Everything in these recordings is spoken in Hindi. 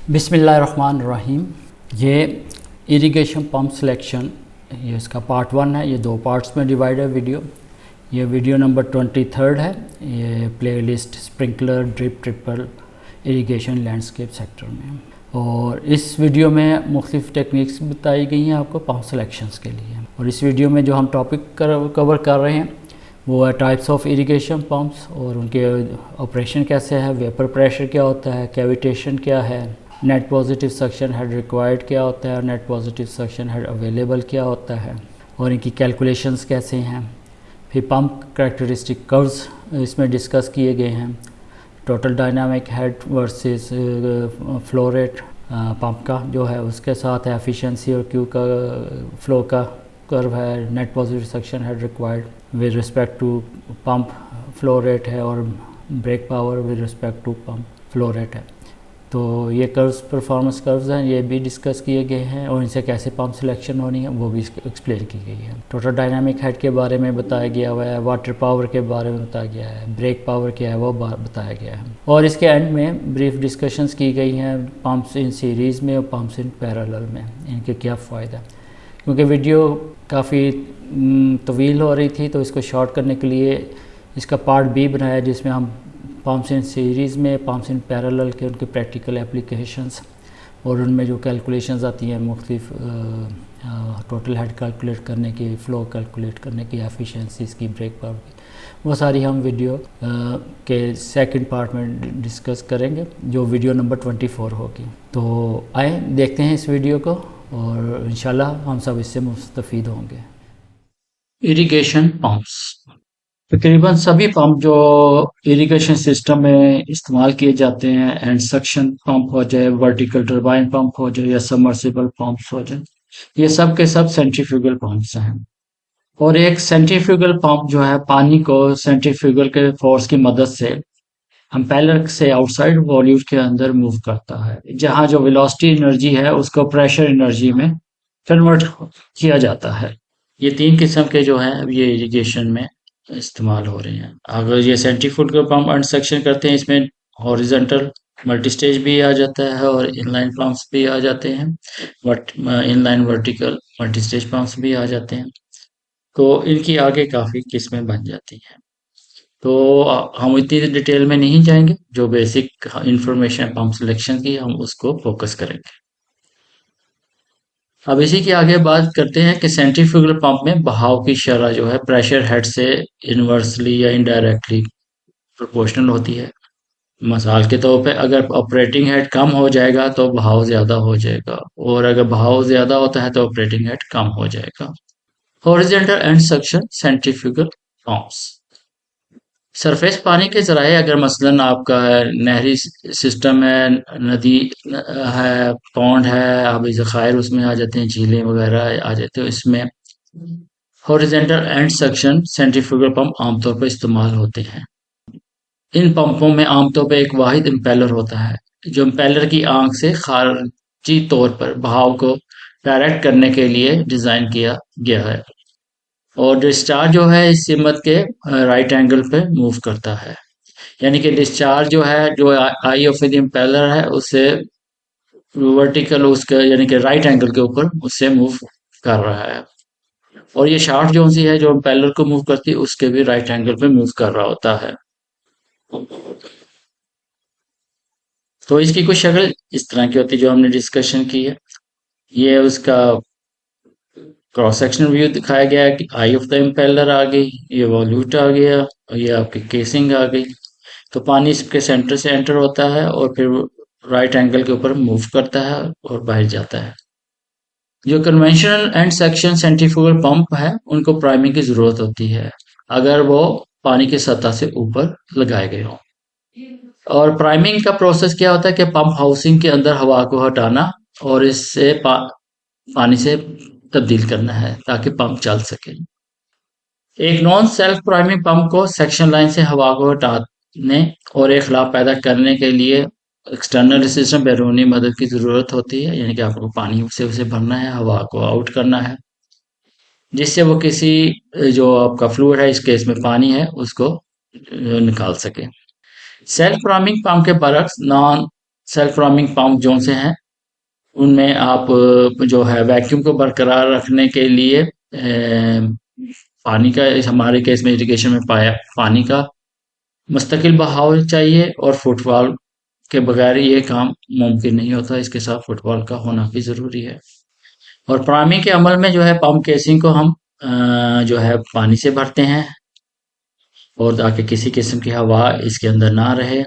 बिस्मिल्लाहिर्रहमानिर्रहीम। ये इरिगेशन पंप सिलेक्शन, ये इसका पार्ट 1 है। ये 2 पार्ट्स में डिवाइड है वीडियो। ये वीडियो नंबर 23 है। ये playlist sprinkler drip triple irrigation landscape sector में। और इस वीडियो में मुख्तलिफ टेक्निक्स बताई गई हैं आपको पंप सिलेक्शंस के लिए। और इस वीडियो में जो हम टॉपिक कवर कर रहे हैं वो है टाइप्स ऑफ इरिगेशन पंप्स और उनके ऑपरेशन कैसे है, वेपर प्रेशर क्या होता है, कैविटेशन क्या है, net positive suction head required क्या होता है और net positive suction head available क्या होता है और इनकी कैलकुलेशंस कैसे हैं। फिर पंप करैक्टरिस्टिक कर्व्स इसमें डिस्कस किए गए हैं। Total dynamic head versus flow rate pump का जो है, उसके साथ है एफिशिएंसी और क्यू का फ्लो का कर्व है। Net positive suction head required with respect to pump flow rate है और brake power with respect to pump flow rate है। तो ये कर्व्स परफॉर्मेंस कर्व्स हैं, ये भी डिस्कस किए गए हैं और इनसे कैसे पंप सिलेक्शन होनी है वो भी एक्सप्लेन की गई है। टोटल डायनामिक हेड के बारे में बताया गया हुआ है, वाटर पावर के बारे में बताया गया है, ब्रेक पावर क्या है वो बताया गया है। और इसके एंड में ब्रीफ डिस्कशंस की गई हैं पंप्स इन सीरीज़ में और पंप्स इन पैरेलल में, इनके क्या फ़ायदा। क्योंकि वीडियो काफ़ी तवील हो रही थी तो इसको शॉर्ट करने के लिए इसका पार्ट बी बनाया, जिसमें हम पंप्स इन सीरीज़ में, पंप्स इन पैरेलल के उनके प्रैक्टिकल एप्लीकेशंस और उनमें जो कैलकुलेशंस आती हैं मुख्तलिफ टोटल हेड कैलकुलेट करने की, फ़्लो कैलकुलेट करने की, एफिशिएंसीज़ की, ब्रेक पावर की, वो सारी हम वीडियो के सेकंड पार्ट में डिस्कस करेंगे जो वीडियो नंबर 24 होगी। तो आए देखते हैं इस वीडियो को और इंशाल्लाह हम सब इससे मुस्तफ़ीद होंगे। इरिगेशन पंप्स, तकरीबन सभी पंप जो इरिगेशन सिस्टम में इस्तेमाल किए जाते हैं, एंड सक्शन पंप हो जाए, वर्टिकल टरबाइन पंप हो जाए या सबमर्सिबल पंप्स हो जाए, ये सब के सब सेंट्रीफ्यूगल पंप्स हैं। और एक सेंट्रीफ्यूगल पंप जो है पानी को सेंट्रीफ्यूगल के फोर्स की मदद से इम्पेलर से आउटसाइड वॉल्यूम के अंदर मूव करता है, जहां जो वेलोसिटी एनर्जी है उसको प्रेशर एनर्जी में कन्वर्ट किया जाता है। ये 3 किस्म के जो हैं ये इरिगेशन में इस्तेमाल हो रहे हैं। अगर ये सेंट्रीफ्यूगल पंप अंड सक्शन करते हैं, इसमें हॉरिजॉन्टल मल्टीस्टेज भी आ जाता है और इनलाइन पंप्स भी आ जाते हैं, but inline vertical multistage pumps भी आ जाते हैं। तो इनकी आगे काफ़ी किस्में बन जाती हैं। तो हम इतनी डिटेल में नहीं जाएंगे, जो बेसिक इंफॉर्मेशन पंप सिलेक्शन की हम उसको फोकस करेंगे। अब इसी के आगे बात करते हैं कि सेंट्रीफ्यूगल पंप में बहाव की शरह जो है प्रेशर हेड से इनवर्सली या इनडायरेक्टली प्रोपोर्शनल होती है। मिसाल के तौर पे अगर ऑपरेटिंग हेड कम हो जाएगा तो बहाव ज्यादा हो जाएगा, और अगर बहाव ज्यादा होता है तो ऑपरेटिंग हेड कम हो जाएगा। Horizontal and suction centrifugal pumps, surface पानी के जराए, अगर मसलन आपका नहरी सिस्टम है, नदी है, पौंड है, आबी ज़खायर उसमें आ जाते हैं, झीलें वगैरह आ जाते हैं, इसमें horizontal and suction centrifugal pump आमतौर पर इस्तेमाल होते हैं। इन पंपों में आमतौर पर एक वाहिद इम्पेलर होता है जो इम्पेलर की आंख से खारजी तौर पर बहाव को डायरेक्ट करने के लिए डिज़ाइन किया गया है, और डिस्चार्ज जो है इस सिमत के राइट एंगल पे मूव करता है। यानी कि डिस्चार्ज जो है, जो आई ऑफ द इम्पेलर है, उससे वर्टिकल उसके यानी कि राइट एंगल के ऊपर उससे मूव कर रहा है, और ये शाफ्ट जो सी है जो इम्पेलर को मूव करती है उसके भी राइट एंगल पे मूव कर रहा होता है। तो इसकी कुछ शक्ल इस तरह की होती है जो हमने डिस्कशन की है। ये उसका क्रॉस सेक्शनल व्यू दिखाया गया है कि आई ऑफ द इम्पेलर आ गई, ये वॉल्यूट आ गया और ये आपकी केसिंग आ गई। तो पानी इसके सेंटर से एंटर होता है और फिर राइट एंगल के ऊपर मूव करता है और बाहर जाता है। जो conventional and section centrifugal pump है उनको प्राइमिंग की जरूरत होती है अगर वो पानी की सतह से ऊपर लगाए गए हों। और प्राइमिंग का प्रोसेस क्या होता है कि पंप हाउसिंग के अंदर हवा को हटाना और इससे पानी से तब्दील करना है ताकि पंप चल सके। एक नॉन सेल्फ प्राइमिंग पंप को सेक्शन लाइन से हवा को हटाने और एक खिलाफ पैदा करने के लिए एक्सटर्नल सिस्टम बैरूनी मदद की जरूरत होती है, यानी कि आपको पानी से उसे भरना है, हवा को आउट करना है, जिससे वो किसी जो आपका फ्लूइड है, इस केस में पानी है, उसको निकाल सके। सेल्फ प्राइमिंग पंप के बरक्स नॉन सेल्फ रामिंग पंप जो से हैं उनमें आप जो है वैक्यूम को बरकरार रखने के लिए पानी का हमारे केस में इरिगेशन में पाया पानी का मुस्तकिल बहाव चाहिए और फुटवॉल के बगैर ये काम मुमकिन नहीं होता। इसके साथ फुटवॉल का होना भी जरूरी है। और प्राइमिंग के अमल में जो है पंप केसिंग को हम जो है पानी से भरते हैं और ताकि किसी किस्म की हवा इसके अंदर ना रहे।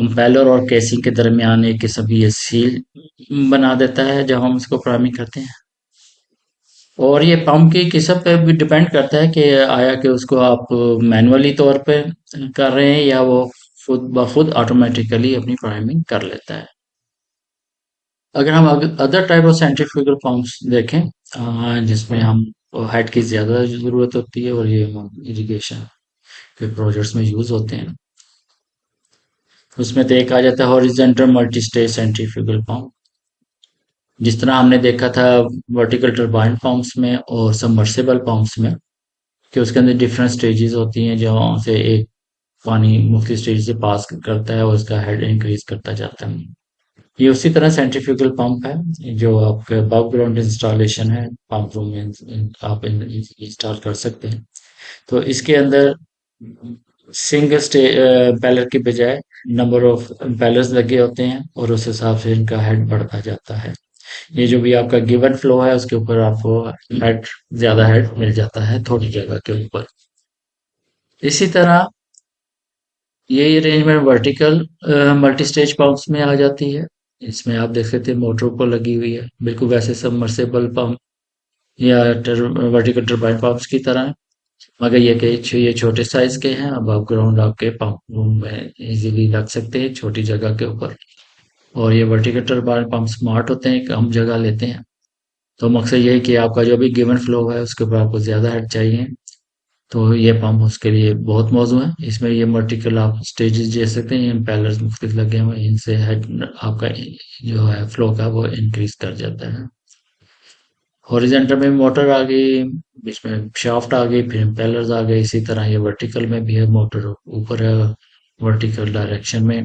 इम्पेलर और केसिंग के दरमियान एक किस्म की ये सील बना देता है जब हम इसको प्राइमिंग करते हैं। और ये पंप की किस्म पे भी डिपेंड करता है कि आया कि उसको आप मैनुअली तौर पे कर रहे हैं या वो खुद ब खुद ऑटोमेटिकली अपनी प्राइमिंग कर लेता है। अगर हम other type of centrifugal pumps देखें जिसमें हम हेड की ज़्यादा ज़रूरत होती है और ये इरिगेशन के प्रोजेक्ट्स में यूज़ होते हैं, उसमें तो एक आ जाता है horizontal multi stage centrifugal pump. जिस तरह हमने देखा था वर्टिकल टरबाइन पंप्स में और सबमर्सिबल पंप्स में कि उसके अंदर डिफरेंट स्टेजेस होती हैं जहाँ से एक पानी मुख्तलिफ स्टेज से पास करता है और उसका हेड इंक्रीज करता जाता है। ये उसी तरह सेंट्रीफ्यूगल पंप है जो आपके अबव ग्राउंड इंस्टॉलेशन है पंप रूम में आप इंस्टॉल कर सकते हैं। तो इसके अंदर सिंगल स्टे इम्पेलर की बजाय नंबर ऑफ इम्पेलर्स लगे होते हैं और उस हिसाब से इनका हेड बढ़ता जाता है। ये जो भी आपका गिवन फ्लो है उसके ऊपर आपको हेड ज्यादा हेड मिल जाता है थोड़ी जगह के ऊपर। इसी तरह ये arrangement vertical multi stage pumps में आ जाती है। इसमें आप देख सकते हैं मोटर ऊपर लगी हुई है बिल्कुल वैसे सबमर्सिबल पंप या वर्टिकल टरबाइन पंप्स की तरह है, मगर ये छोटे साइज के हैं। अब आप ग्राउंड आपके पंप रूम में इजीली रख सकते हैं छोटी जगह के ऊपर। और ये वर्टिकल टरबाइन पंप स्मार्ट होते हैं, कम जगह लेते हैं। तो मकसद ये है कि आपका जो भी गिवन फ्लो है उसके ऊपर आपको ज्यादा हेड चाहिए तो ये पंप उसके लिए बहुत मौजू है। इसमें ये वर्टिकल आप स्टेजेस दे सकते हैं, इम्पेलर्स मुख्तलिफ लगे हुए हैं, इनसे हेड आपका जो है फ्लो का वो इंक्रीज कर जाता है। हॉरिजेंटल में मोटर आ गई, बीच में शाफ्ट आ गई, फिर इम्पेलर्स आ गए। इसी तरह ये वर्टिकल में भी है, मोटर ऊपर है वर्टिकल डायरेक्शन में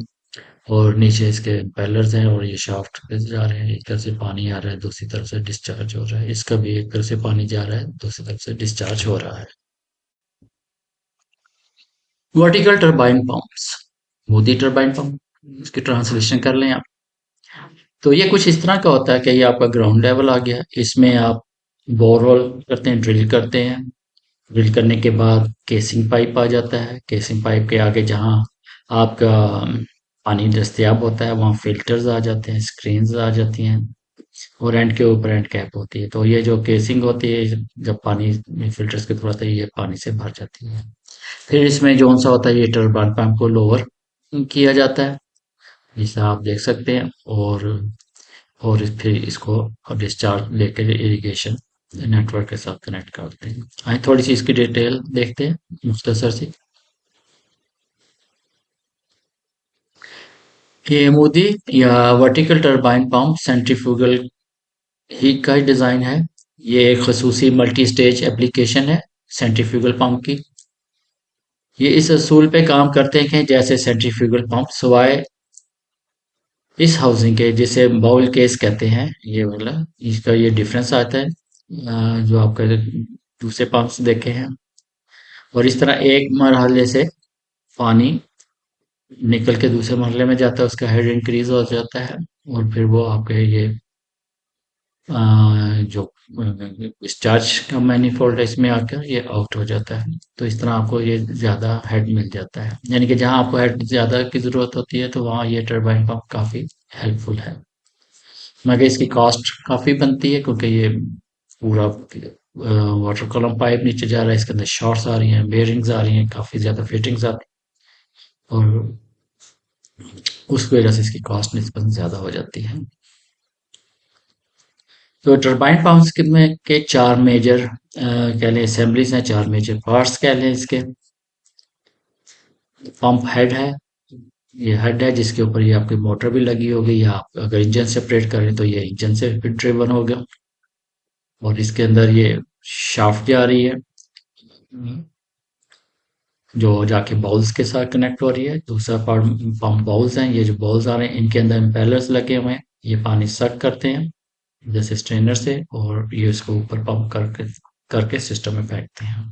और नीचे इसके इम्पेलर्स हैं और ये शाफ्ट पे जा रहे हैं। एक तरफ से पानी आ रहा है दूसरी तरफ से डिस्चार्ज हो रहा है, इसका भी एक तरफ से पानी जा रहा है दूसरी तरफ से डिस्चार्ज हो रहा है। Vertical turbine pumps, Modi turbine pump, इसकी ट्रांसलेशन कर लें आप। तो ये कुछ इस तरह का होता है कि ये आपका ग्राउंड लेवल आ गया, इसमें आप बोरहोल करते हैं, ड्रिल करते हैं। ड्रिल करने के बाद केसिंग पाइप आ जाता है। केसिंग पाइप के आगे जहाँ आपका पानी दस्तयाब होता है वहाँ फिल्टर्स आ जाते हैं, स्क्रीन्स आ जाती हैं और एंड के ऊपर एंड कैप होती है। तो ये जो केसिंग होती है जब पानी फिल्टर्स के थ्रू आता है ये पानी से भर जाती है। फिर इसमें जो सा होता है ये टरबाइन पंप को लोअर किया जाता है जिसे आप देख सकते हैं फिर इसको डिस्चार्ज लेकर इरिगेशन नेटवर्क के साथ कनेक्ट करते हैं। आइए थोड़ी सी इसकी डिटेल देखते हैं मुख्तसर सी। ये मोदी या वर्टिकल टरबाइन पंप सेंट्रीफ्यूगल ही का ही डिजाइन है। ये एक खसूसी मल्टी स्टेज एप्लीकेशन है सेंट्रीफ्यूगल पंप की। ये इस असूल पे काम करते हैं कि जैसे सेंट्रीफ्यूगल पंप सवाए इस हाउसिंग के जिसे बाउल केस कहते हैं, ये वाला इसका ये डिफरेंस आता है जो आपका दूसरे पंप्स देखे हैं। और इस तरह एक मरहले से पानी निकल के दूसरे मरहले में जाता है, उसका हेड इंक्रीज हो जाता है और फिर वो आपके ये जो डिस्चार्ज का मैनिफोल्ड है इसमें आकर ये आउट हो जाता है। तो इस तरह आपको ये ज्यादा हेड मिल जाता है, यानी कि जहां आपको हेड ज्यादा की जरूरत होती है तो वहां ये टरबाइन पंप काफी हेल्पफुल है। मगर इसकी कॉस्ट काफी बनती है क्योंकि ये पूरा वाटर कॉलम पाइप नीचे जा रहा है, इसके अंदर शॉर्ट्स आ रही हैं, बेयरिंग्स आ रही हैं, काफी ज्यादा फिटिंग्स आती हैं और उस वजह से इसकी कॉस्ट निस्बतन ज्यादा हो जाती है। तो टरबाइन पंप्स में के चार मेजर कह लें असेंबलीज हैं, चार मेजर पार्ट्स कह लें इसके। पंप हेड है, ये हेड है जिसके ऊपर ये आपकी मोटर भी लगी होगी, या आप अगर इंजन सेपरेट करें तो ये इंजन से ड्रिवन होगा। और इसके अंदर ये शाफ्ट जा रही है, जो जाके बाउल्स के साथ कनेक्ट हो रही है। दूसरा पार्ट पंप बाउल्स हैं, ये जो बाउल्स आ रहे हैं इनके अंदर इम्पेलर्स लगे हुए हैं, ये पानी सक करते हैं जैसे स्ट्रेनर से, और ये इसको ऊपर पंप करके करके सिस्टम में फेंकते हैं।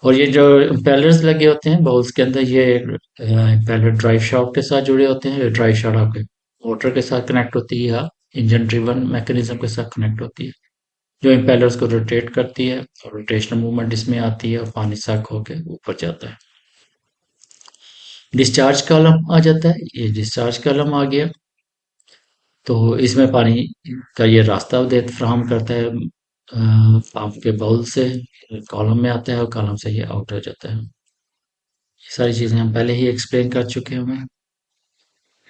और ये जो इम्पेलर्स लगे होते हैं बाउल्स के अंदर, ये इम्पेलर ड्राइव शाफ्ट के साथ जुड़े होते हैं। ड्राइव शाफ्ट आपके मोटर के साथ कनेक्ट होती है या इंजन ड्रिवन मैकेनिज्म के साथ कनेक्ट होती है, जो इम्पेलर्स को रोटेट करती है और रोटेशनल मूवमेंट इसमें आती है और पानी सक होके ऊपर जाता है। डिस्चार्ज कॉलम आ जाता है, ये डिस्चार्ज कॉलम आ गया, तो इसमें पानी का ये रास्ता फ्राहम करता है पंप के बाउल से कॉलम में आता है और कॉलम से ये आउट हो जाता है। ये सारी चीजें हम पहले ही एक्सप्लेन कर चुके हैं।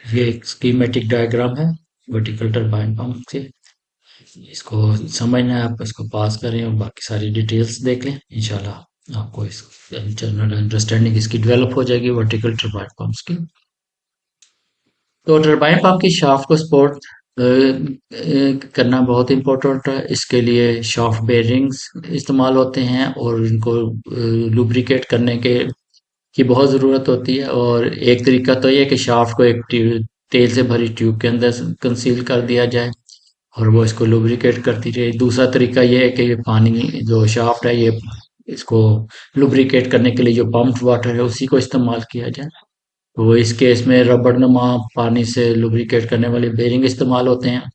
ये एक स्कीमेटिक डायग्राम है वर्टिकल टरबाइन पंप से, इसको समझना है, आप इसको पास करें और बाकी सारी डिटेल्स देख लें, इंशाल्लाह आपको इस जनरल अंडरस्टैंडिंग इसकी डेवलप हो जाएगी वर्टिकल टरबाइन पंप्स की। तो टरबाइन पंप की शाफ्ट को सपोर्ट करना बहुत इंपॉर्टेंट है। इसके लिए शाफ्ट बेरिंग्स इस्तेमाल होते हैं और इनको लुब्रिकेट करने के की बहुत ज़रूरत होती है। और एक तरीका तो ये है कि शाफ्ट को एक तेल से भरी ट्यूब के अंदर कंसील कर दिया जाए और वो इसको लुब्रिकेट करती रहे। दूसरा तरीका ये है कि ये पानी जो शाफ्ट है ये इसको लुब्रिकेट करने के लिए जो पम्प्ड वाटर है उसी को इस्तेमाल किया जाए। तो इस केस में रबड़ नुमा पानी से लुब्रिकेट करने वाले बेरिंग इस्तेमाल होते हैं।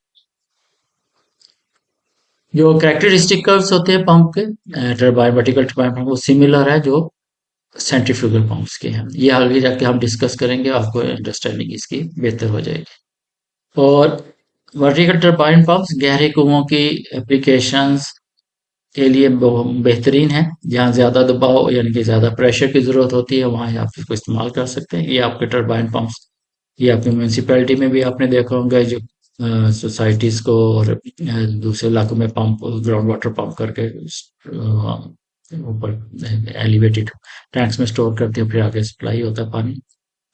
जो कैरेक्टरिस्टिक कर्व्स होते हैं पंप के टरबाइन वर्टिकल टरबाइन पंप वो सिमिलर है जो सेंट्रीफ्यूगल पंप्स के हैं। ये आगे जाके हम डिस्कस करेंगे, आपको अंडरस्टैंडिंग इसकी बेहतर हो जाएगी। और वर्टिकल टरबाइन पंप्स गहरे कुओं की एप्लीकेशंस के लिए बेहतरीन है। जहाँ ज्यादा दबाव यानी कि ज्यादा प्रेशर की जरूरत होती है वहाँ आप इसको इस्तेमाल कर सकते हैं। ये आपके टरबाइन पंप्स, ये आपकी म्यूनसिपैलिटी में भी आपने देखा होगा, जो सोसाइटीज को और दूसरे इलाकों में पंप ग्राउंड वाटर पंप करके ऊपर एलिवेटेड टैंक्स में स्टोर करते हैं, फिर आगे सप्लाई होता है पानी।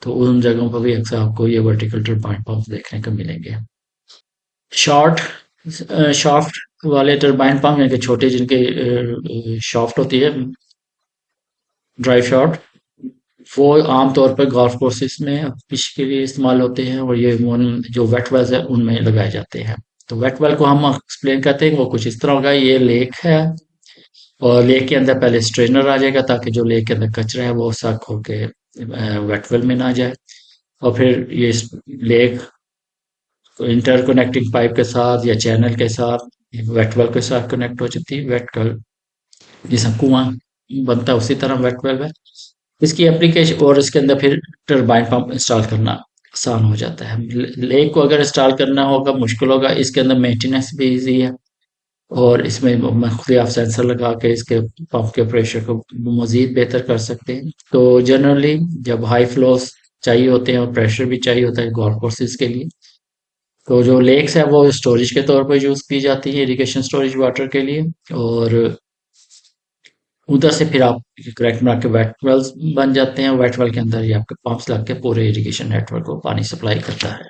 तो उन जगहों पर भी अक्सर आपको ये वर्टिकल टरबाइन पंप देखने को मिलेंगे। शॉर्ट शाफ्ट वाले टरबाइन पंप यानी कि छोटे जिनके शाफ्ट होती है ड्राइव शाफ्ट, वो आमतौर पर गोल्फ कोर्सेज में फिश के लिए इस्तेमाल होते हैं और ये जो वेट वेल्स है उनमें लगाए जाते हैं। तो वेट वेल को हम एक्सप्लेन करते हैं, वो कुछ इस तरह होगा। ये लेक है और लेक के अंदर पहले स्ट्रेनर आ जाएगा ताकि जो लेक के अंदर कचरा है वो सक होके वेट वेल में ना जाए, और फिर ये लेक इंटरकनेक्टिंग पाइप के साथ या चैनल के साथ वेट वेल के साथ कनेक्ट हो जाती है। वेट वेल जैसा कुआं बनता है उसी तरह वेट वेल है। इसकी एप्लीकेशन और इसके अंदर फिर टरबाइन पंप इंस्टॉल करना आसान हो जाता है। लेक को अगर इंस्टॉल करना होगा मुश्किल होगा, इसके अंदर मेंटेनेंस भी इजी है और इसमें खुद ही आप सेंसर लगा के इसके पंप के प्रेशर को मजीद बेहतर कर सकते हैं। तो जनरली जब हाई फ्लोस चाहिए होते हैं और प्रेशर भी चाहिए होता है गोल्फ कोर्सेज के लिए, तो जो लेक्स है वो स्टोरेज के तौर पर यूज की जाती है इरिगेशन स्टोरेज वाटर के लिए। और उधर से फिर आप करेक्ट बना के वेट वेल्स बन जाते हैं। वेट वेल के अंदर ये आपके पंप्स लग के पूरे इरिगेशन नेटवर्क को पानी सप्लाई करता है।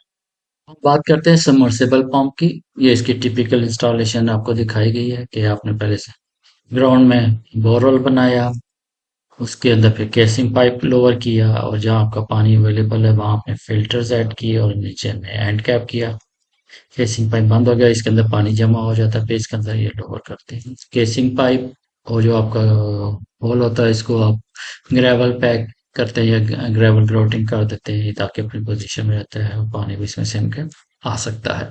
अब बात करते हैं सबमर्सिबल पंप की। ये इसकी टिपिकल इंस्टॉलेशन आपको दिखाई गई है कि आपने पहले से ग्राउंड में बोरवेल बनाया, उसके अंदर फिर केसिंग पाइप लोअर किया और जहाँ आपका पानी अवेलेबल है वहां आपने फिल्टर्स ऐड किए और नीचे में एंड कैप किया। केसिंग पाइप बंद हो गया, इसके अंदर पानी जमा हो जाता है, फिर इसके अंदर ये लोअर करते हैं केसिंग पाइप। और जो आपका होल होता है इसको आप ग्रेवल पैक करते हैं या ग्रेवल ग्राउटिंग कर देते हैं ताकि अपनी पोजीशन में रहता है और पानी भी इसमें सिम के आ सकता है।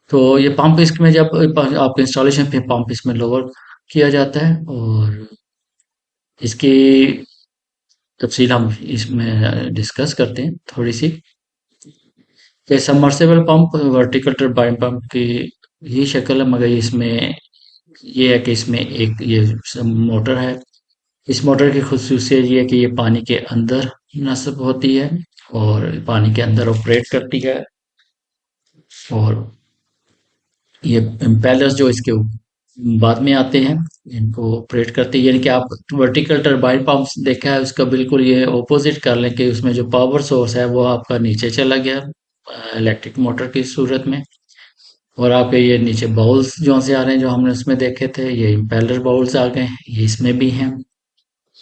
तो ये पंप इसमें जब आपके इंस्टॉलेशन पे पंप इसमें लोअर किया जाता है और इसकी तफसील हम इसमें डिस्कस करते हैं थोड़ी सी। कि submersible pump vertical turbine pump की ही शक्ल है, मगर इसमें ये है कि इसमें एक ये मोटर है। इस मोटर की खुसूसियत ये है कि ये पानी के अंदर नस्ब होती है और पानी के अंदर ऑपरेट करती है। और ये इम्पेलर्स जो इसके बाद में आते हैं इनको ऑपरेट करते हैं, यानी कि आप वर्टिकल टरबाइन पंप्स देखा है उसका बिल्कुल ये ऑपोजिट कर लें कि उसमें जो पावर सोर्स है वो आपका नीचे चला गया इलेक्ट्रिक मोटर की सूरत में, और आपके ये नीचे बाउल्स जो से आ रहे हैं, जो हमने उसमें देखे थे, ये इम्पेलर बाउल्स आ गए हैं, ये इसमें भी हैं।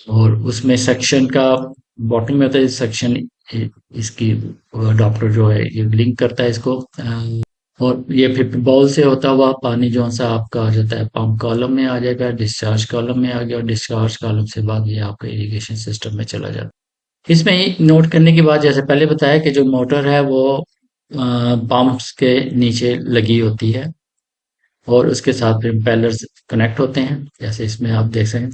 और उसमें सक्शन का बॉटम में होता है सक्शन, इसकी डॉक्टर जो है ये लिंक करता है इसको। और ये फिर बाउल से होता हुआ पानी जो सा आपका आ जाता है पंप कॉलम में आ जाएगा, डिस्चार्ज कॉलम में आ गया, और डिस्चार्ज कॉलम से बाद ये आपका इरिगेशन सिस्टम में चला जाता है। इसमें ही नोट करने की बात, जैसे पहले बताया कि जो मोटर है वो पंप्स के नीचे लगी होती है, और उसके साथ फिर इम्पेलर्स कनेक्ट होते हैं, जैसे इसमें आप देख सकते हैं।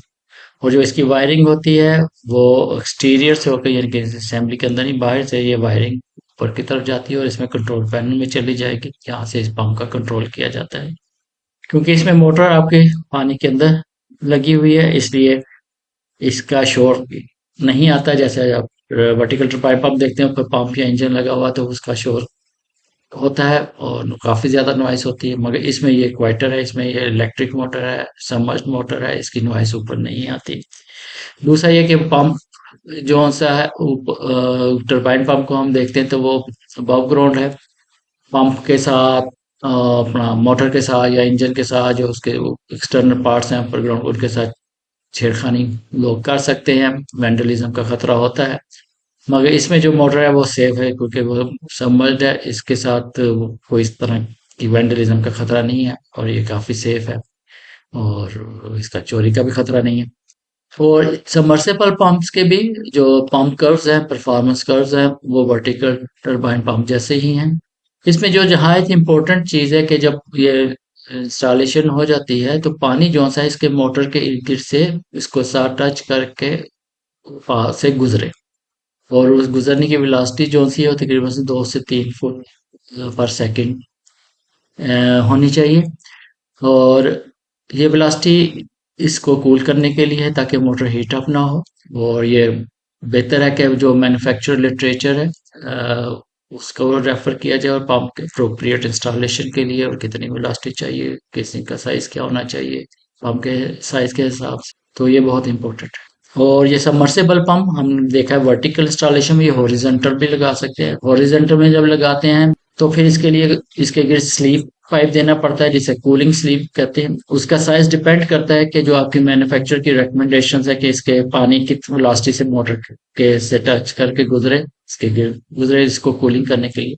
और जो इसकी वायरिंग होती है वो एक्सटीरियर से होकर, यानी कि असेंबली के अंदर ही, बाहर से ये वायरिंग ऊपर की तरफ जाती है और इसमें कंट्रोल पैनल में चली जाएगी, यहाँ से इस पंप का कंट्रोल किया जाता है। क्योंकि इसमें मोटर आपके पानी के अंदर लगी हुई है, इसलिए इसका शोर नहीं आता। जैसे आप वर्टिकल पाइप आप देखते हैं, ऊपर पंप या इंजन लगा हुआ तो उसका शोर होता है और काफी ज्यादा नॉइस होती है। मगर इसमें ये क्वाइटर है, इसमें ये इलेक्ट्रिक मोटर है, सबमर्ज्ड मोटर है, इसकी नॉइस ऊपर नहीं आती। दूसरा ये कि पंप जो सा है, टरबाइन पंप को हम देखते हैं तो वो अबव ग्राउंड है। पंप के साथ अपना मोटर के साथ या इंजन के साथ जो उसके एक्सटर्नल पार्ट्स हैं अपर ग्राउंड, उनके साथ छेड़खानी लोग कर सकते हैं, वेंडलिज्म का खतरा होता है। मगर इसमें जो मोटर है वो सेफ है, क्योंकि वो सबमर्ज्ड है, इसके साथ कोई इस तरह की वेंडलिज्म का खतरा नहीं है, और ये काफी सेफ है, और इसका चोरी का भी खतरा नहीं है। और सबमर्सिबल पंप्स के भी जो पंप कर्व्स हैं, परफॉर्मेंस कर्व्स हैं, वो वर्टिकल टरबाइन पंप जैसे ही हैं। इसमें जो जहाँ एक इम्पोर्टेंट चीज है कि जब ये इंस्टॉलेशन हो जाती है तो पानी जो सा है इसके मोटर के इर्द गिर्द से इसको साथ टच करके पास से गुजरे, और उस गुजरने की वेलोसिटी जो सी है वो तकरीबन से 2 से 3 फुट पर सेकंड होनी चाहिए। और ये वेलोसिटी इसको कूल करने के लिए है, ताकि मोटर हीट अप ना हो। और ये बेहतर है कि जो मैन्युफैक्चर लिटरेचर है उसको रेफर किया जाए, और पंप के अप्रोप्रिएट इंस्टॉलेशन के लिए, और कितनी वेलोसिटी चाहिए, केसिंग का साइज क्या होना चाहिए पंप के साइज के हिसाब से, तो ये बहुत इंपॉर्टेंट है। और ये सबमर्सिबल पंप हम देखा है वर्टिकल इंस्टॉलेशन में, ये हॉरिजॉन्टल भी लगा सकते हैं। हॉरिजॉन्टल में जब लगाते हैं तो फिर इसके लिए इसके गिर स्लीव पाइप देना पड़ता है, जिसे कूलिंग स्लीव कहते हैं। उसका साइज डिपेंड करता है कि जो आपकी मैन्युफैक्चर की रिकमेंडेशन है कि इसके पानी की वेलोसिटी से मोटर के से टच करके गुजरे, इसके गिर गुजरे इसको कूलिंग करने के लिए,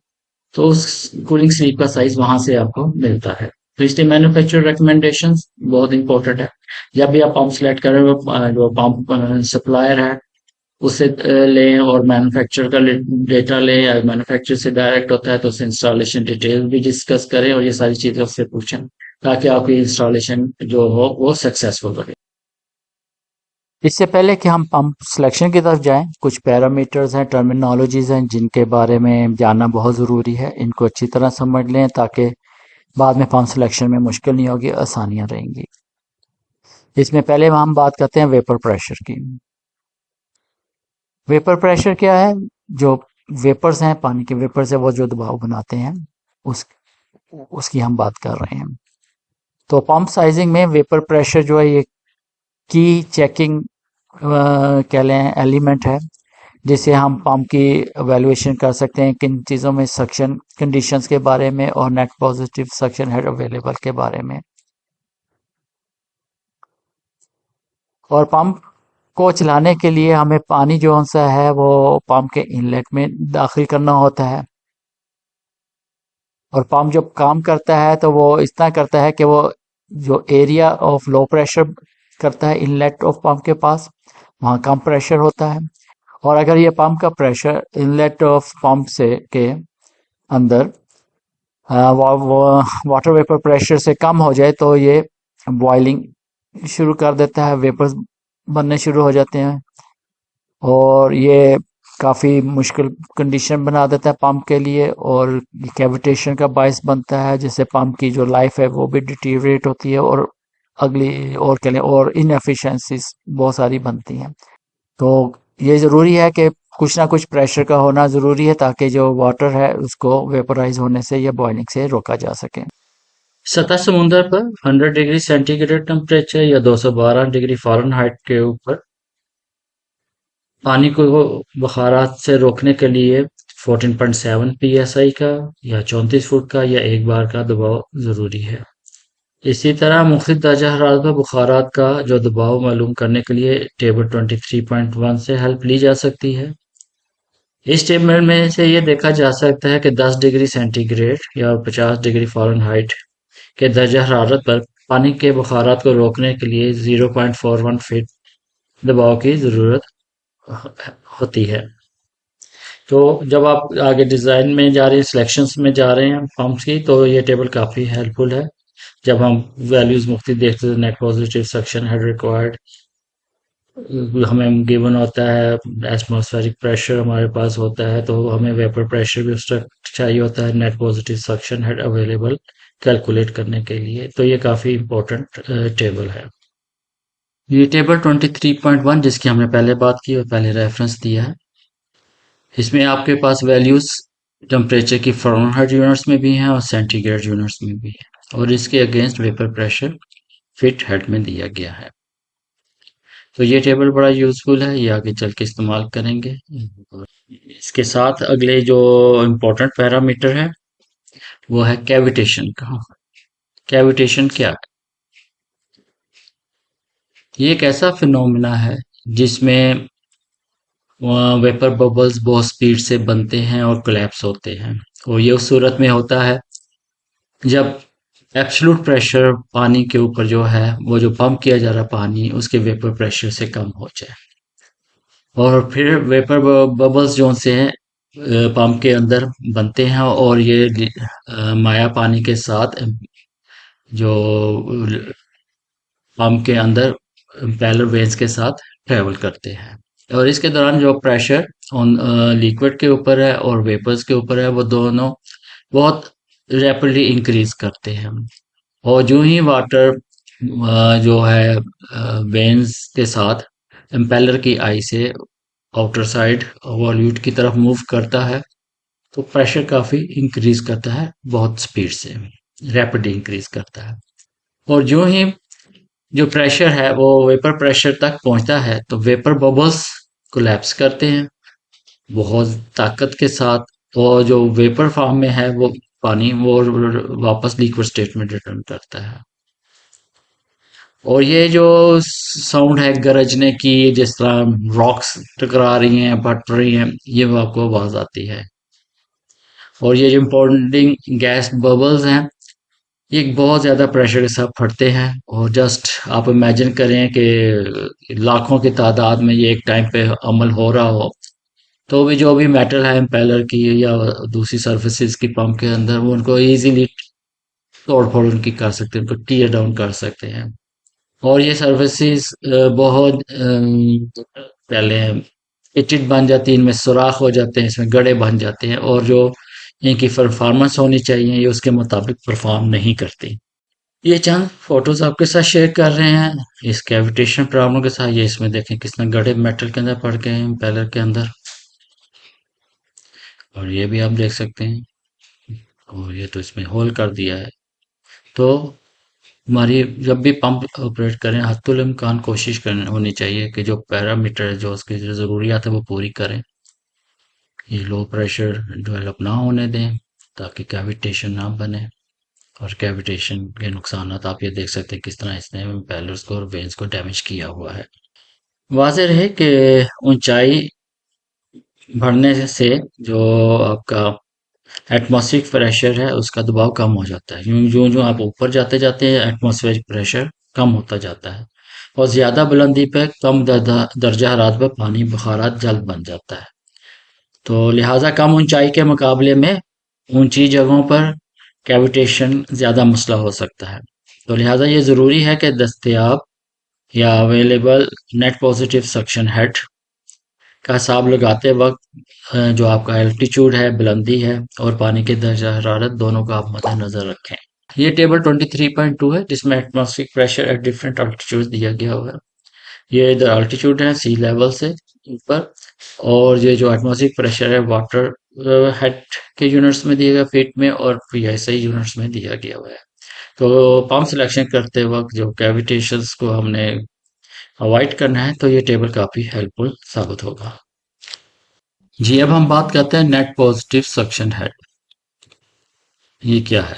तो उस कूलिंग स्लीव का साइज वहां से आपको मिलता है। तो इसलिए मैन्युफैक्चर रिकमेंडेशन बहुत इंपॉर्टेंट है। जब भी आप पंप सेलेक्ट करें, जो पंप सप्लायर है उससे लें, और मैन्युफैक्चरर का डेटा लें, या मैन्युफैक्चरर से डायरेक्ट होता है तो उससे इंस्टॉलेशन डिटेल भी डिस्कस करें, और ये सारी चीजें उससे पूछें, ताकि आपकी इंस्टॉलेशन जो हो वो सक्सेसफुल रहे। इससे पहले कि हम पंप सिलेक्शन की तरफ जाएं, कुछ पैरामीटर्स हैं, टर्मिनोलॉजीज हैं, जिनके बारे में जानना बहुत ज़रूरी है। इनको अच्छी तरह समझ लें ताकि बाद में पंप सिलेक्शन में मुश्किल नहीं होगी, आसानियां रहेंगी। इसमें पहले हम बात करते हैं वेपर प्रेशर की। वेपर प्रेशर क्या है? जो वेपर्स हैं, पानी के वेपर्स है, वो जो दबाव बनाते हैं, उस उसकी हम बात कर रहे हैं। तो पंप साइजिंग में वेपर प्रेशर जो है ये की चेकिंग कह लें एलिमेंट है, जिससे हम पंप की एवेल्युएशन कर सकते हैं किन चीज़ों में सक्शन कंडीशंस के बारे में और net positive suction head available के बारे में। और पंप को चलाने के लिए हमें पानी जो सा है वो पंप के इनलेट में दाखिल करना होता है। और पंप जब काम करता है तो वो इस तरह करता है कि वो जो एरिया ऑफ लो प्रेशर करता है इनलेट ऑफ पंप के पास, वहाँ कम प्रेशर होता है। और अगर ये पंप का प्रेशर इनलेट ऑफ पंप से के अंदर वाटर वेपर प्रेशर से कम हो जाए तो ये बॉइलिंग शुरू कर देता है, वेपर्स बनने शुरू हो जाते हैं, और ये काफ़ी मुश्किल कंडीशन बना देता है पंप के लिए, और कैविटेशन का बायस बनता है, जिससे पंप की जो लाइफ है वो भी डिटीरियरेट होती है, और अगली और कह लें और इनएफिशिएंसीज बहुत सारी बनती हैं। तो ये ज़रूरी है कि कुछ ना कुछ प्रेशर का होना ज़रूरी है, ताकि जो वाटर है उसको वेपराइज होने से या बॉइलिंग से रोका जा सके। सतह समुद्र पर 100 डिग्री सेंटीग्रेड टेम्परेचर या 212 डिग्री फ़ारेनहाइट के ऊपर पानी को बुखारात से रोकने के लिए 14.7 psi का या 34 फुट का या 1 बार का दबाव ज़रूरी है। इसी तरह मुख्तलिफ दर्जा हरारत पर बुखारात का जो दबाव मालूम करने के लिए टेबल 23.1 से हेल्प ली जा सकती है। इस टेबल में से ये देखा जा सकता है कि 10 डिग्री सेंटीग्रेड या 50 डिग्री फ़ारेनहाइट के दर्जा हरारत पर पानी के बुखारात को रोकने के लिए 0.41 फीट दबाव की ज़रूरत होती है। तो जब आप आगे डिज़ाइन में जा रहे हैं, सिलेक्शंस में जा रहे हैं पंप्स की, तो ये टेबल काफ़ी हेल्पफुल है। जब हम वैल्यूज़ मुख्तलिफ देखते हैं, net positive suction head required हमें गिवन होता है, एटमॉस्फेरिक प्रेशर हमारे पास होता है, तो हमें वेपर प्रेशर भी उस वक्त चाहिए होता है, net positive suction head available calculate करने के लिए। तो ये काफ़ी इंपॉर्टेंट टेबल है। ये टेबल 23.1 जिसकी हमने पहले बात की और पहले रेफरेंस दिया है, इसमें आपके पास वैल्यूज टेम्परेचर की फ़ारेनहाइट यूनिट्स में भी हैं और सेंटीग्रेड यूनिट्स में भी है, और इसके against vapour pressure feet head में दिया गया है। तो ये टेबल बड़ा यूजफुल है, ये आगे चल के इस्तेमाल करेंगे। इसके साथ अगले जो इम्पोर्टेंट पैरामीटर है वो है कैविटेशन का। कैविटेशन क्या है? ये एक ऐसा फिनोमिना है जिसमें वेपर बबल्स बहुत स्पीड से बनते हैं और कोलैप्स होते हैं, और ये उस सूरत में होता है जब एब्सोल्यूट प्रेशर पानी के ऊपर जो है वो जो पंप किया जा रहा पानी उसके वेपर प्रेशर से कम हो जाए, और फिर वेपर बबल्स जो से हैं पंप के अंदर बनते हैं, और ये माया पानी के साथ जो पंप के अंदर पैरेलल वेन्स के साथ ट्रेवल करते हैं, और इसके दौरान जो प्रेशर ऑन लिक्विड के ऊपर है और वेपर्स के ऊपर है वो दोनों बहुत रैपिडली इंक्रीज करते हैं। और जो ही वाटर जो है वेन्स के साथ इम्पेलर की आई से आउटर साइड वॉल्यूट की तरफ मूव करता है, तो प्रेशर काफी इंक्रीज करता है, बहुत स्पीड से रैपिडली इंक्रीज करता है। और जो ही जो प्रेशर है वो वेपर प्रेशर तक पहुंचता है तो वेपर बबल्स कोलैप्स करते हैं बहुत ताकत के साथ, और जो वेपर फॉर्म में है वो पानी वो वापस लिक्विड स्टेट में रिटर्न करता है। और ये जो साउंड है गरजने की, जिस तरह रॉक्स टकरा रही हैं फट रही हैं, ये वो आपको आवाज आती है। और ये जो इम्पोर्टेंट गैस बबल्स हैं ये बहुत ज्यादा प्रेशर के साथ फटते हैं, और जस्ट आप इमेजिन करें कि लाखों की तादाद में ये एक टाइम पे अमल हो रहा हो, तो भी जो भी मेटल है इम्पेलर की या दूसरी सर्फेसिस की पंप के अंदर वो उनको इजीली तोड़ फोड़ उनकी कर सकते हैं, उनको टीयर डाउन कर सकते हैं। और ये सर्विसेज बहुत पहले पिचिट बन जाती है, इनमें सुराख हो जाते हैं, इसमें गड्ढे बन जाते हैं, और जो इनकी परफॉर्मेंस होनी चाहिए ये उसके मुताबिक परफॉर्म नहीं करती। ये चंद फोटोज आपके साथ शेयर कर रहे हैं इस कैविटेशन प्रॉब्लम के साथ। ये इसमें देखें कितना गड्ढे मेटल के अंदर पड़ गए हैं इम्पेलर के अंदर, और ये भी आप देख सकते हैं, और ये तो इसमें होल कर दिया है। तो हमारी जब भी पंप ऑपरेट करें हत्तुल इम्कान कोशिश करनी होनी चाहिए कि जो पैरामीटर है जो उसकी जो ज़रूरियात है वो पूरी करें। ये लो प्रेशर डेवलप ना होने दें ताकि कैविटेशन ना बने, और कैविटेशन के नुकसान आप ये देख सकते हैं किस तरह इसने इम्पेलर्स को और वेन्स को डैमेज किया हुआ है। वाज़ेह रहे कि ऊंचाई बढ़ने से जो आपका एटमॉस्फेरिक प्रेशर है उसका दबाव कम हो जाता है। यूं जो जो आप ऊपर जाते जाते हैं एटमॉस्फेरिक प्रेशर कम होता जाता है, और ज्यादा बुलंदी पे कम दर्जा हरारत पे पानी बुखारात जल्द बन जाता है। तो लिहाजा कम ऊंचाई के मुकाबले में ऊंची जगहों पर कैविटेशन ज्यादा मसला हो सकता है। तो लिहाजा ये जरूरी है कि दस्तयाब या available net positive suction head का हिसाब लगाते वक्त जो आपका एल्टीट्यूड है, बुलंदी है, और पानी की दर्जा हरारत दोनों का आप मद्देनजर रखें। ये टेबल 23.2 है जिसमें atmospheric pressure at different altitude दिया गया हुआ है। ये इधर अल्टीट्यूड है सी लेवल से ऊपर, और ये जो एटमॉस्फेरिक प्रेशर है वाटर हेड के यूनिट्स में दिया गया फीट में, और पीएसआई यूनिट्स में दिया गया हुआ है। तो पंप सिलेक्शन करते वक्त जो कैविटेशंस को हमने अवॉइड करना है तो ये टेबल काफी हेल्पफुल साबित होगा। जी, अब हम बात करते हैं नेट पॉजिटिव सक्शन हेड। ये क्या है?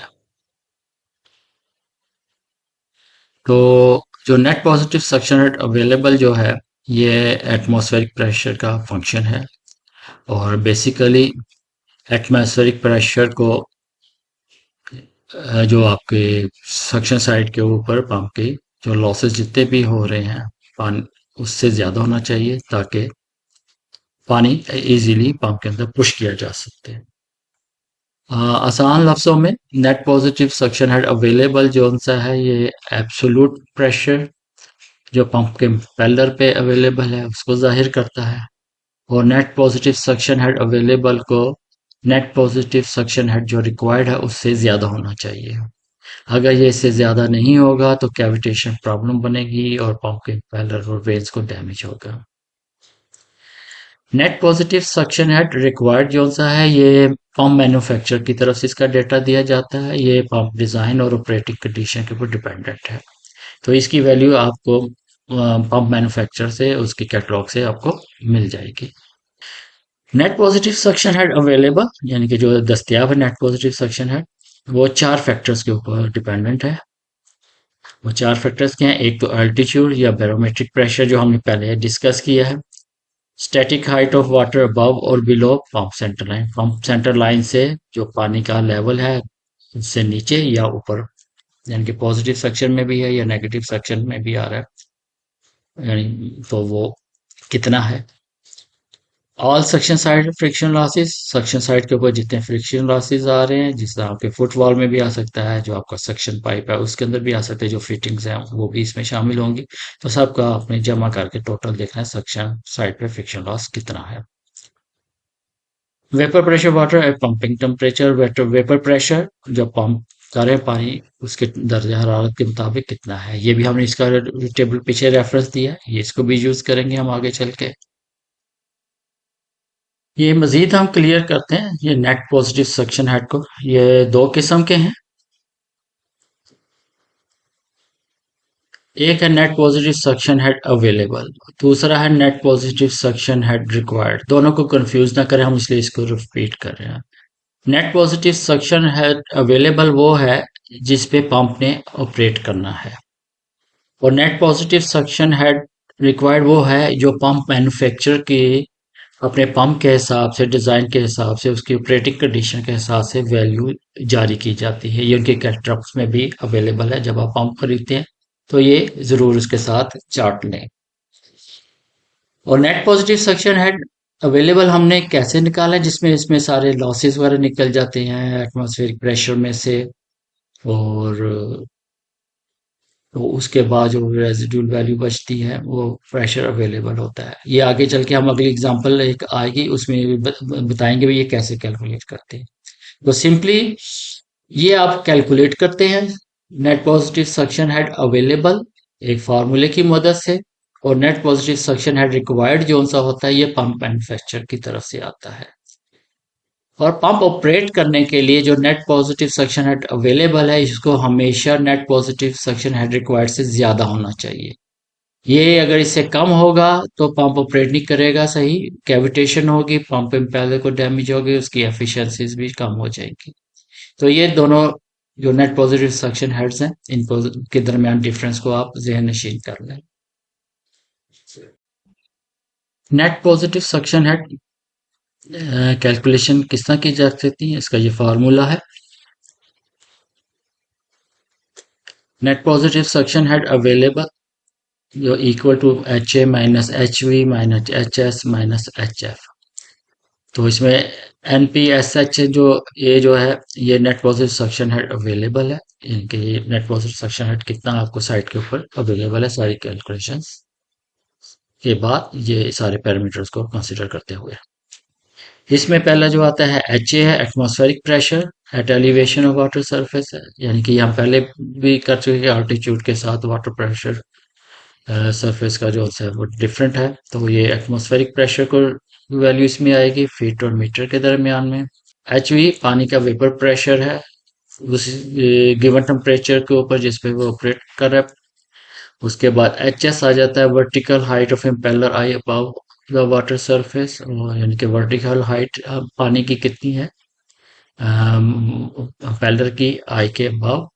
तो जो net positive suction head available जो है, ये एटमॉस्फेरिक प्रेशर का फंक्शन है। और बेसिकली एटमॉस्फेरिक प्रेशर को जो आपके सक्शन साइड के ऊपर पंप के जो लॉसेस जितने भी हो रहे हैं पानी, उससे ज़्यादा होना चाहिए ताकि पानी इजीली पंप के अंदर पुश किया जा सकते हैं। आसान लफ्ज़ों में net positive suction head available जो सा है, ये एब्सोल्यूट प्रेशर जो पंप के पेलर पे अवेलेबल है उसको जाहिर करता है। और net positive suction head available को नेट पॉजिटिव सक्शन हेड जो रिक्वायर्ड है उससे ज़्यादा होना चाहिए। अगर ये इससे ज़्यादा नहीं होगा तो कैविटेशन प्रॉब्लम बनेगी और पंप के इम्पेलर और वेल्स को डैमेज होगा। Net positive suction head required जो सा है, ये पंप मैन्युफैक्चरर की तरफ से इसका डेटा दिया जाता है। ये पंप डिज़ाइन और ऑपरेटिंग कंडीशन के ऊपर डिपेंडेंट है। तो इसकी वैल्यू आपको पंप मैन्युफैक्चरर से उसकी कैटलॉग से आपको मिल जाएगी। Net positive suction head available यानी कि जो दस्तियाब है नेट पॉजिटिव सक्शन हेड, वो 4 फैक्टर्स के ऊपर डिपेंडेंट है। वो 4 फैक्टर्स क्या हैं? एक तो अल्टीट्यूड या बैरोमेट्रिक प्रेशर जो हमने पहले डिस्कस किया है, static height of water above और below pump center line, pump center line से जो पानी का लेवल है उससे नीचे या ऊपर, यानी कि पॉजिटिव सेक्शन में भी है या नेगेटिव सेक्शन में भी आ रहा है, यानी तो वो कितना है। All section side friction losses, suction side के ऊपर जितने फ्रिक्शन लॉसेस आ रहे हैं, जिस तरह आपके फुटवॉल में भी आ सकता है, जो आपका सक्शन पाइप है उसके अंदर भी आ सकते हैं, जो फिटिंग्स हैं वो भी इसमें शामिल होंगी। तो सबका आपने जमा करके टोटल देखना है सक्शन साइड पे फ्रिक्शन लॉस कितना है। Vapour pressure water at pumping temperature, vapour pressure जब पंप कर रहे हैं पानी उसके दर्जा हरारत के मुताबिक कितना है, ये भी हमने इसका टेबल पीछे रेफरेंस दिया है, ये इसको भी यूज करेंगे हम आगे चल के। ये मजीद हम क्लियर करते हैं ये नेट पॉजिटिव सक्शन हेड को। ये दो किस्म के हैं, एक है net positive suction head available, दूसरा है net positive suction head required. दोनों को कंफ्यूज ना करें हम, इसलिए इसको रिपीट कर रहे हैं। Net positive suction head available वो है जिस पे पंप ने ऑपरेट करना है, और net positive suction head required वो है जो पंप मैन्युफैक्चरर के अपने पंप के हिसाब से, डिजाइन के हिसाब से, उसकी ऑपरेटिंग कंडीशन के हिसाब से वैल्यू जारी की जाती है। ये उनके कैटलॉग्स में भी अवेलेबल है। जब आप पंप खरीदते हैं तो ये जरूर उसके साथ चार्ट लें। और net positive suction head available हमने कैसे निकाला है, जिसमें इसमें सारे लॉसेस वगैरह निकल जाते हैं एटमॉस्फेरिक प्रेशर में से, और तो उसके बाद जो रेजिडुअल वैल्यू बचती है वो प्रेशर अवेलेबल होता है। ये आगे चल के हम अगली एग्जांपल एक आएगी उसमें भी बताएंगे भी ये कैसे कैलकुलेट करते हैं। तो सिंपली ये आप कैलकुलेट करते हैं net positive suction head available एक फार्मूले की मदद से, और net positive suction head required जो सा होता है ये पंप मैन्युफैक्चरर की तरफ से आता है। और पंप ऑपरेट करने के लिए जो net positive suction head available है इसको हमेशा net positive suction head required से ज्यादा होना चाहिए। ये अगर इससे कम होगा तो पंप ऑपरेट नहीं करेगा सही, कैविटेशन होगी, पंप इम्पेलर को डैमेज होगी, उसकी एफिशिएंसीज भी कम हो जाएगी। तो ये दोनों जो नेट पॉजिटिव सक्शन हेड्स हैं इनको के दरमियान डिफरेंस को आप जहन नशीन कर लें। Net positive suction head calculation किस तरह की जा सकती है, इसका ये फार्मूला है। Net positive suction head available जो equal to H A minus H V minus H S minus H F. तो इसमें एन पी एस एच जो ये जो है ये net positive suction head available है, इनके ये नेट पॉजिटिव सक्शन हेड कितना आपको साइट के ऊपर अवेलेबल है सारी कैलकुलेशंस के बाद ये सारे पैरामीटर्स को कंसिडर करते हुए। इसमें पहला जो आता है एच ए है, atmospheric pressure at elevation of water surface है, यानी कि हम पहले भी कर चुके हैं आल्टीट्यूड के साथ वाटर प्रेशर सरफेस का जो है वो डिफरेंट है। तो ये एटमॉस्फेरिक प्रेशर को वैल्यू इसमें आएगी फीट और मीटर के दरमियान में। एच वी पानी का वेपर प्रेशर है उस गिवन टेम्परेचर के ऊपर जिस पे वो ऑपरेट कर रहा है। उसके बाद एच एस आ जाता है vertical height of impeller I above the water surface, यानी कि वर्टिकल हाइट पानी की कितनी है पेल्डर की आई के अबव,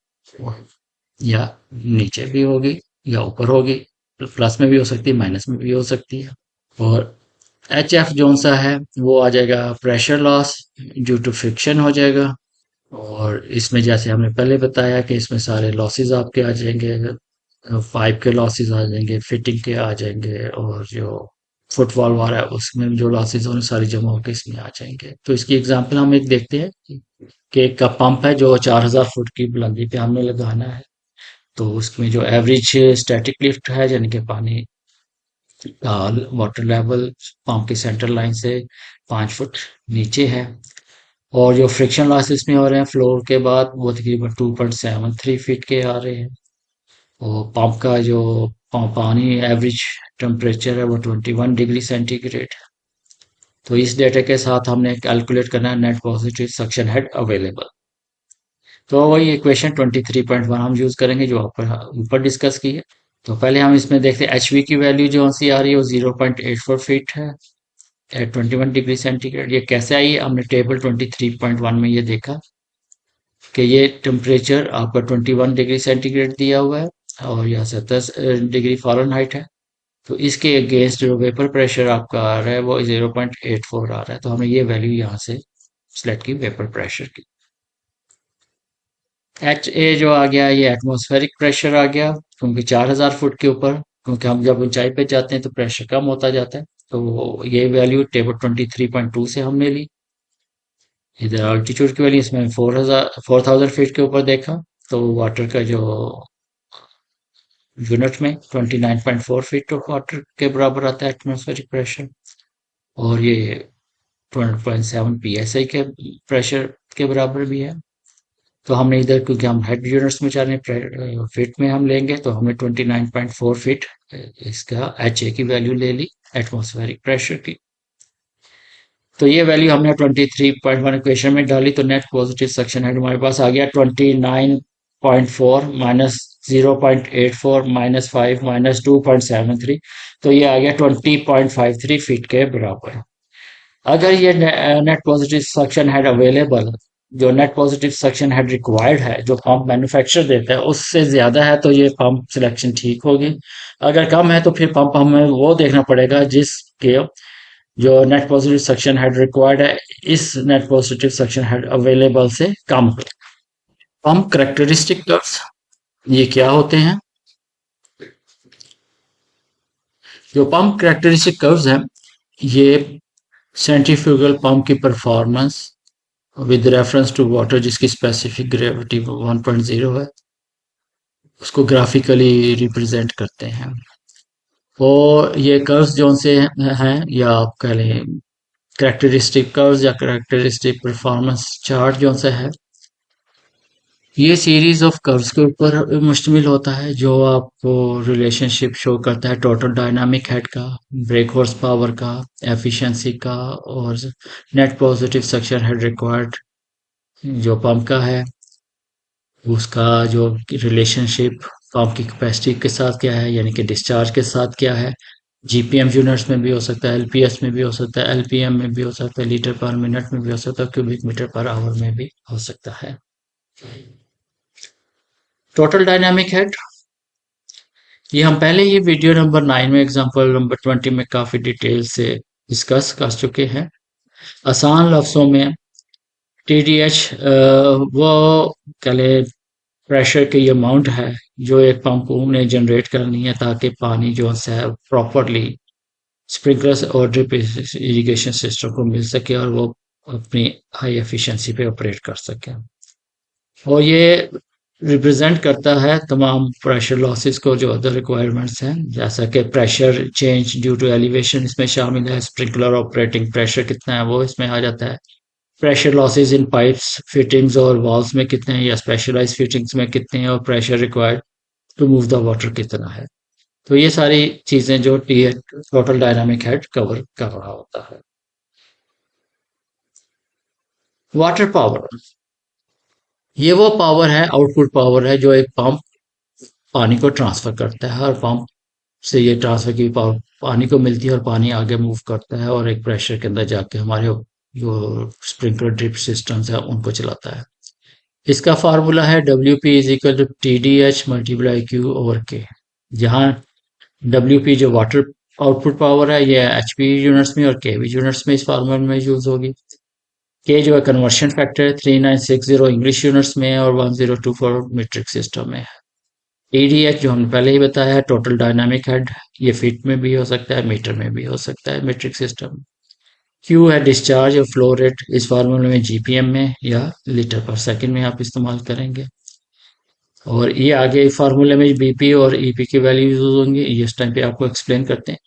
या नीचे भी होगी या ऊपर होगी, प्लस में भी हो सकती है माइनस में भी हो सकती है। और एच एफ जोन सा है वो आ जाएगा pressure loss due to friction हो जाएगा। और इसमें जैसे हमने पहले बताया कि इसमें सारे लॉसेस आपके आ जाएंगे, पाइप के लॉसेस आ जाएंगे, फिटिंग के आ जाएंगे, और जो फुटबॉल वाला है उसमें जो लॉसेस होंगे सारी जमा होकर इसमें आ जाएंगे। तो इसकी एग्जांपल हम एक देखते हैं कि एक का पंप है जो 4000 फुट की बुलंदी पे हमने लगाना है। तो उसमें जो एवरेज स्टैटिक लिफ्ट है यानी कि पानी का वाटर लेवल पंप की सेंटर लाइन से 5 फुट नीचे है, और जो फ्रिक्शन लॉसेस में हो रहे हैं फ्लोर के बाद वो तकरीबन 2.73 फीट के आ रहे हैं। और पंप का जो पानी एवरेज टेम्परेचर है वो 21 डिग्री सेंटीग्रेड। तो इस डेटा के साथ हमने कैलकुलेट करना है net positive suction head available. तो वही इक्वेशन 23.1 हम यूज करेंगे जो ऊपर डिस्कस की है। तो पहले हम इसमें देखते हैं एचवी की वैल्यू जो सी आ रही है वो 0.84 फीट है एट 21 डिग्री सेंटीग्रेड। ये कैसे आई है, हमने टेबल 23.1 में ये देखा कि ये टेम्परेचर आपका 21 डिग्री सेंटीग्रेड दिया हुआ है और यहाँ 70 डिग्री फ़ारेनहाइट है। तो इसके अगेंस्ट जो वेपर प्रेशर आपका आ रहा है वो 0.84 आ रहा है। तो हमने ये वैल्यू यहाँ से सिलेक्ट की वेपर प्रेशर की। एच ए जो आ गया ये एटमॉस्फेरिक प्रेशर आ गया, क्योंकि 4000 फुट के ऊपर, क्योंकि हम जब ऊंचाई पे जाते हैं तो प्रेशर कम होता जाता है। तो ये वैल्यू टेबल 23.2 से हमने ली। इधर अल्टीट्यूड की वैल्यू इसमें 4000 फीट के ऊपर देखा, तो वाटर का जो यूनिट में 29.4 फीट ऑफ वाटर के बराबर आता है एटमॉस्फेरिक प्रेशर। और ये 12.7 psi के प्रेशर के बराबर भी है। तो हमने इधर, क्योंकि हम हेड यूनिट्स में जा रहे हैं फीट में हम लेंगे, तो हमने 29.4 फीट इसका एच ए की वैल्यू ले ली एटमॉस्फेरिक प्रेशर की। तो ये वैल्यू हमने 23.1 इक्वेशन में डाली, तो नेट पॉजिटिव सक्शन हेड हमारे पास आ गया 29.4 माइनस 0.84 माइनस 5 माइनस 2.73। तो ये आ गया 20.53 फीट के बराबर। अगर ये net positive suction head available, जो net positive suction head required है जो पंप मैन्युफैक्चर देता है उससे ज्यादा है तो ये पंप सिलेक्शन ठीक होगी। अगर कम है तो फिर पंप हमें वो देखना पड़ेगा जिसके जो net positive suction head required है इस net positive suction head available से कम हो। पंप करेक्टरिस्टिक कर्व्स ये क्या होते हैं? जो पंप करेक्टरिस्टिक कर्व्स हैं ये सेंट्रीफ्यूगल पंप की performance with reference to water जिसकी स्पेसिफिक ग्रेविटी 1.0 है उसको ग्राफिकली रिप्रेजेंट करते हैं। और ये कर्व्स जो से हैं या आप कह लें करेक्टरिस्टिक कर्व्स या करेक्टरिस्टिक परफॉर्मेंस चार्ट जो से है, ये सीरीज ऑफ कर्व्स के ऊपर मुश्तमिल होता है जो आपको रिलेशनशिप शो करता है टोटल डायनामिक हेड का, ब्रेक हॉर्स पावर का, एफिशिएंसी का, और net positive suction head required जो पंप का है उसका जो रिलेशनशिप पंप की कैपेसिटी के साथ क्या है, यानी कि डिस्चार्ज के साथ क्या है। जीपीएम यूनिट्स में भी हो सकता है, एलपीएस में भी हो सकता है, एलपीएम में भी हो सकता है, लीटर पर मिनट में भी हो सकता है, क्यूबिक मीटर पर आवर में भी हो सकता है। टोटल डायनामिक हेड ये हम पहले ही वीडियो नंबर 9 में एग्जांपल नंबर 20 में काफी डिटेल से डिस्कस कर चुके हैं। आसान लफ्जों में टीडीएच वो कह प्रेशर की अमाउंट है जो एक पंप ने जनरेट करनी है ताकि पानी जो है प्रॉपरली स्प्रिंकलर्स और ड्रिप इरिगेशन सिस्टम को मिल सके और वो अपनी हाई एफिशिएंसी पे ऑपरेट कर सके। और ये रिप्रेजेंट करता है तमाम प्रेशर लॉसेस को जो अदर रिक्वायरमेंट्स हैं, जैसा कि pressure change due to elevation इसमें शामिल है, स्प्रिंकलर ऑपरेटिंग प्रेशर कितना है वो इसमें आ जाता है, pressure losses in pipes fittings और वॉल्स में कितने हैं या स्पेशलाइज फिटिंग्स में कितने हैं, और pressure required to move the water कितना है। तो ये सारी चीजें जो T total dynamic head cover कर रहा होता है। वाटर पावर ये वो पावर है, आउटपुट पावर है जो एक पंप पानी को ट्रांसफर करता है। हर पंप से ये ट्रांसफर की पावर पानी को मिलती है और पानी आगे मूव करता है और एक प्रेशर के अंदर जाके हमारे जो स्प्रिंकलर ड्रिप सिस्टम्स है उनको चलाता है। इसका फार्मूला है WP is equal to TDH multiply Q/K, जहाँ WP जो वाटर आउटपुट पावर है ये HP यूनिट्स में और KV यूनिट्स में इस फार्मूले में यूज होगी। K जो है कन्वर्शन फैक्टर है, 3960 इंग्लिश यूनिट्स में है और 1024 मीट्रिक सिस्टम में है। TDH जो हमने पहले ही बताया है टोटल डायनामिक हेड, ये फीट में भी हो सकता है, मीटर में भी हो सकता है मीट्रिक सिस्टम। Q है डिस्चार्ज और फ्लो रेट, इस फार्मूले में GPM में या लीटर पर सेकंड में आप इस्तेमाल करेंगे। और ये आगे फार्मूले में BP और EP की वैल्यू यूज होंगी, ये इस टाइम पे आपको एक्सप्लेन करते हैं।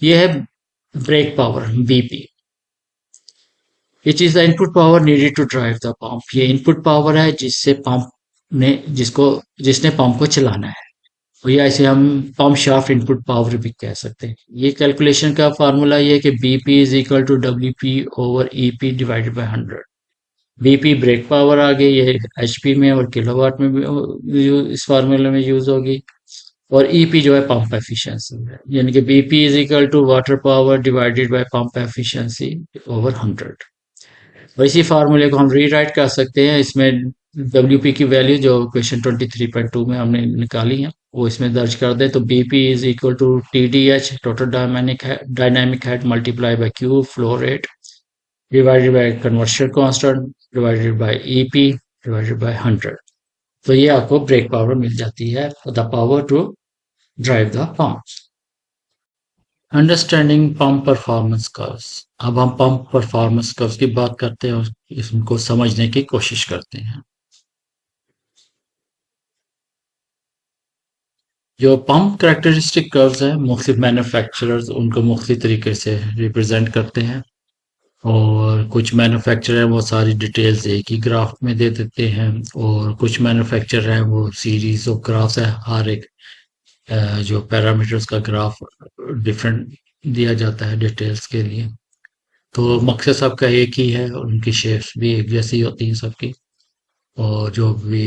ये है brake power BP। It is the input power needed to drive the pump. ये इनपुट पावर है जिससे पंप ने जिसने पंप को चलाना है, और या इसे हम पंप शाफ्ट इनपुट पावर भी कह सकते हैं। ये कैलकुलेशन का फार्मूला ये है कि BP is equal to WP/EP divided by 100। BP brake power आ गई, ये HP में और किलोवाट में भी इस फार्मूले में यूज होगी। और EP जो है पंप एफिशिएंसी है, यानी कि BP is equal to water power divided by pump efficiency over 100। और इसी फार्मूले को हम रीराइट कर सकते हैं, इसमें WP की वैल्यू जो क्वेश्चन 23.2 में हमने निकाली है वो इसमें दर्ज कर दें, तो BP is equal to TDH total dynamic head multiply by Q flow rate divided by conversion constant divided by EP divided by 100। तो ये आपको ब्रेक पावर मिल जाती है, the power to drive the pump. Understanding pump performance curves. अब हम पंप परफॉर्मेंस कर्व्स की बात करते हैं और इसको समझने की कोशिश करते हैं। जो पंप कैरेक्टरिस्टिक कर्व्स हैं, मुख्तलिफ मैन्युफैक्चरर्स उनको मुख्तलिफ तरीके से रिप्रेजेंट करते हैं, और कुछ मैन्युफैक्चरर वो सारी डिटेल्स एक ही ग्राफ में दे देते हैं, और कुछ मैन्युफैक्चरर हैं वो सीरीज ऑफ ग्राफ्स है, हर एक जो पैरामीटर्स का ग्राफ डिफरेंट दिया जाता है डिटेल्स के लिए। तो मकसद सबका एक ही है और उनकी शेप्स भी एक जैसी होती हैं सबकी, और जो भी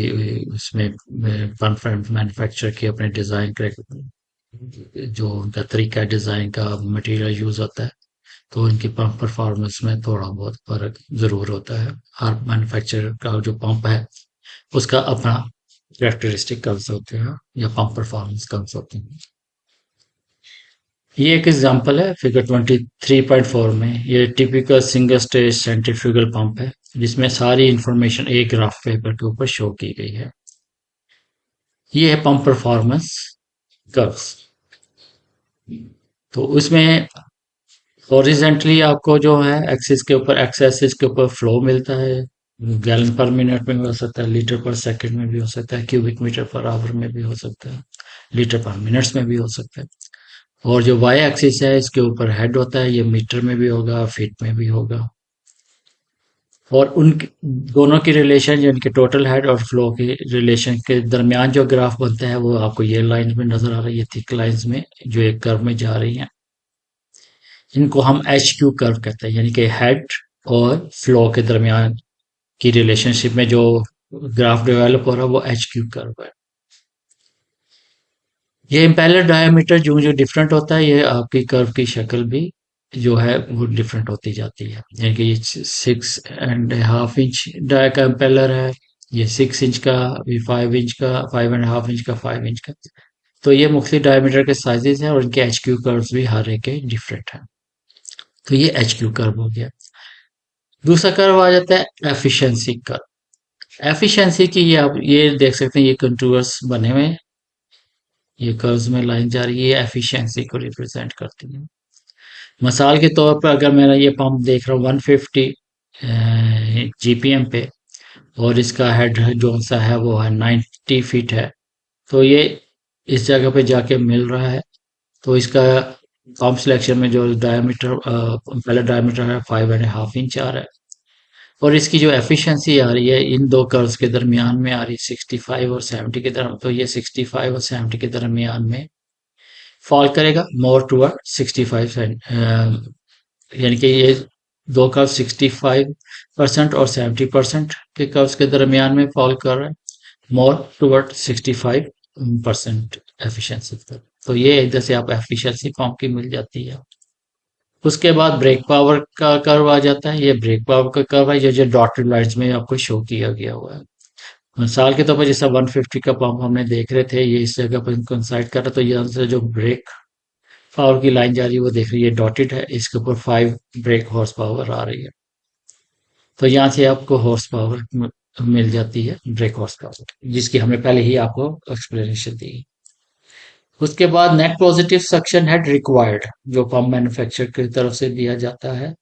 इसमें पंप मैन्युफैक्चर की अपने डिज़ाइन का जो उनका तरीका डिज़ाइन का मटेरियल यूज़ होता है, तो इनकी पंप परफॉर्मेंस में थोड़ा बहुत फर्क ज़रूर होता है। हर मैन्युफैक्चरर का जो पंप है उसका अपना कैरेक्टरिस्टिक कर्व्स होते हैं या पंप परफॉर्मेंस कर्व्स होते हैं। ये एक एग्जांपल है फिगर 23.4 में, ये typical single stage centrifugal pump है जिसमें सारी इंफॉर्मेशन एक ग्राफ पेपर के ऊपर शो की गई है। ये है पंप परफॉर्मेंस कर्व्स। तो उसमें हॉरिजेंटली आपको जो है एक्सिस के ऊपर, एक्स एक्सिस के ऊपर फ्लो मिलता है, गैलन पर मिनट में भी हो सकता है, लीटर पर सेकंड में भी हो सकता है, क्यूबिक मीटर पर आवर में भी हो सकता है, लीटर पर मिनट्स में भी हो सकता है। और जो वाई एक्सिस है इसके ऊपर हेड होता है, ये मीटर में भी होगा, फीट में भी होगा। और उन दोनों की रिलेशन, यानी कि टोटल हेड और फ्लो की रिलेशन के दरमियान जो ग्राफ बनता है वो आपको ये लाइन में नजर आ रही है, थिक लाइंस में जो एक कर्व में जा रही हैं। इनको हम HQ कर्व कहते हैं, यानी कि हेड और फ्लो के दरमियान की रिलेशनशिप में जो ग्राफ डेवलप हो रहा है वो HQ कर्व है। ये इम्पेलर डायमीटर जो जो डिफरेंट होता है, ये आपकी कर्व की शक्ल भी जो है वो डिफरेंट होती जाती है। यानी कि ये 6.5 इंच डाय का इम्पेलर है, ये 6 इंच का, ये 5 इंच का, 5.5 इंच का, 5 इंच का। तो ये मुख्तलिफ डायमीटर के साइजेस हैं और इनके HQ कर्व्स भी हर एक के डिफरेंट हैं। तो ये HQ कर्व हो गया। दूसरा कर्व आ जाता है एफिशिएंसी कर्व। एफिशिएंसी की ये आप ये देख सकते हैं, ये कंटूर्स बने हुए हैं, ये कर्व्स में लाइन जा रही है, एफिशिएंसी को रिप्रेजेंट करती है। मिसाल के तौर पर अगर मैं ये पंप देख रहा हूँ 150 GPM पे, और इसका हेड जो सा है वो है 90 फीट है, तो ये इस जगह पे जाके मिल रहा है। तो इसका पंप सिलेक्शन में जो डायमीटर पहला डायमीटर है 5.5 इंच आ रहा है, और इसकी जो एफिशिएंसी आ रही है इन दो कर्व्स के दरमियान में आ रही है 65 और 70 के दरमियान, तो ये 65 और 70 के दरमियान में फॉल करेगा मोर टूवर्ड 65 यानी कि ये दो कर्व 65% और 70% के कर्व्स के दरमियान में फॉल कर रहा है, मोर टूवर्ड 65% एफिशिएंसी कर्व। तो ये इधर से आप एफिशिएंसी पंप की मिल जाती है। उसके बाद ब्रेक पावर का कर्व आ जाता है। ये ब्रेक पावर का कर्व है, ये जो डॉटेड लाइन्स में आपको शो किया गया हुआ है। मिसाल के तौर पर जैसे 150 का पंप हमने देख रहे थे, ये इस जगह पर कंसाइड कर रहा, तो यहाँ से जो ब्रेक पावर की लाइन जा रही है वो देख रही है डॉटेड है, इसके ऊपर 5 ब्रेक हॉर्स पावर आ रही है। तो यहाँ से आपको हॉर्स पावर मिल जाती है, ब्रेक हॉर्स पावर, जिसकी हमने पहले ही आपको एक्सप्लेनेशन दी। उसके बाद net positive suction head required, जो पंप मैन्युफैक्चरर की तरफ से दिया जाता है।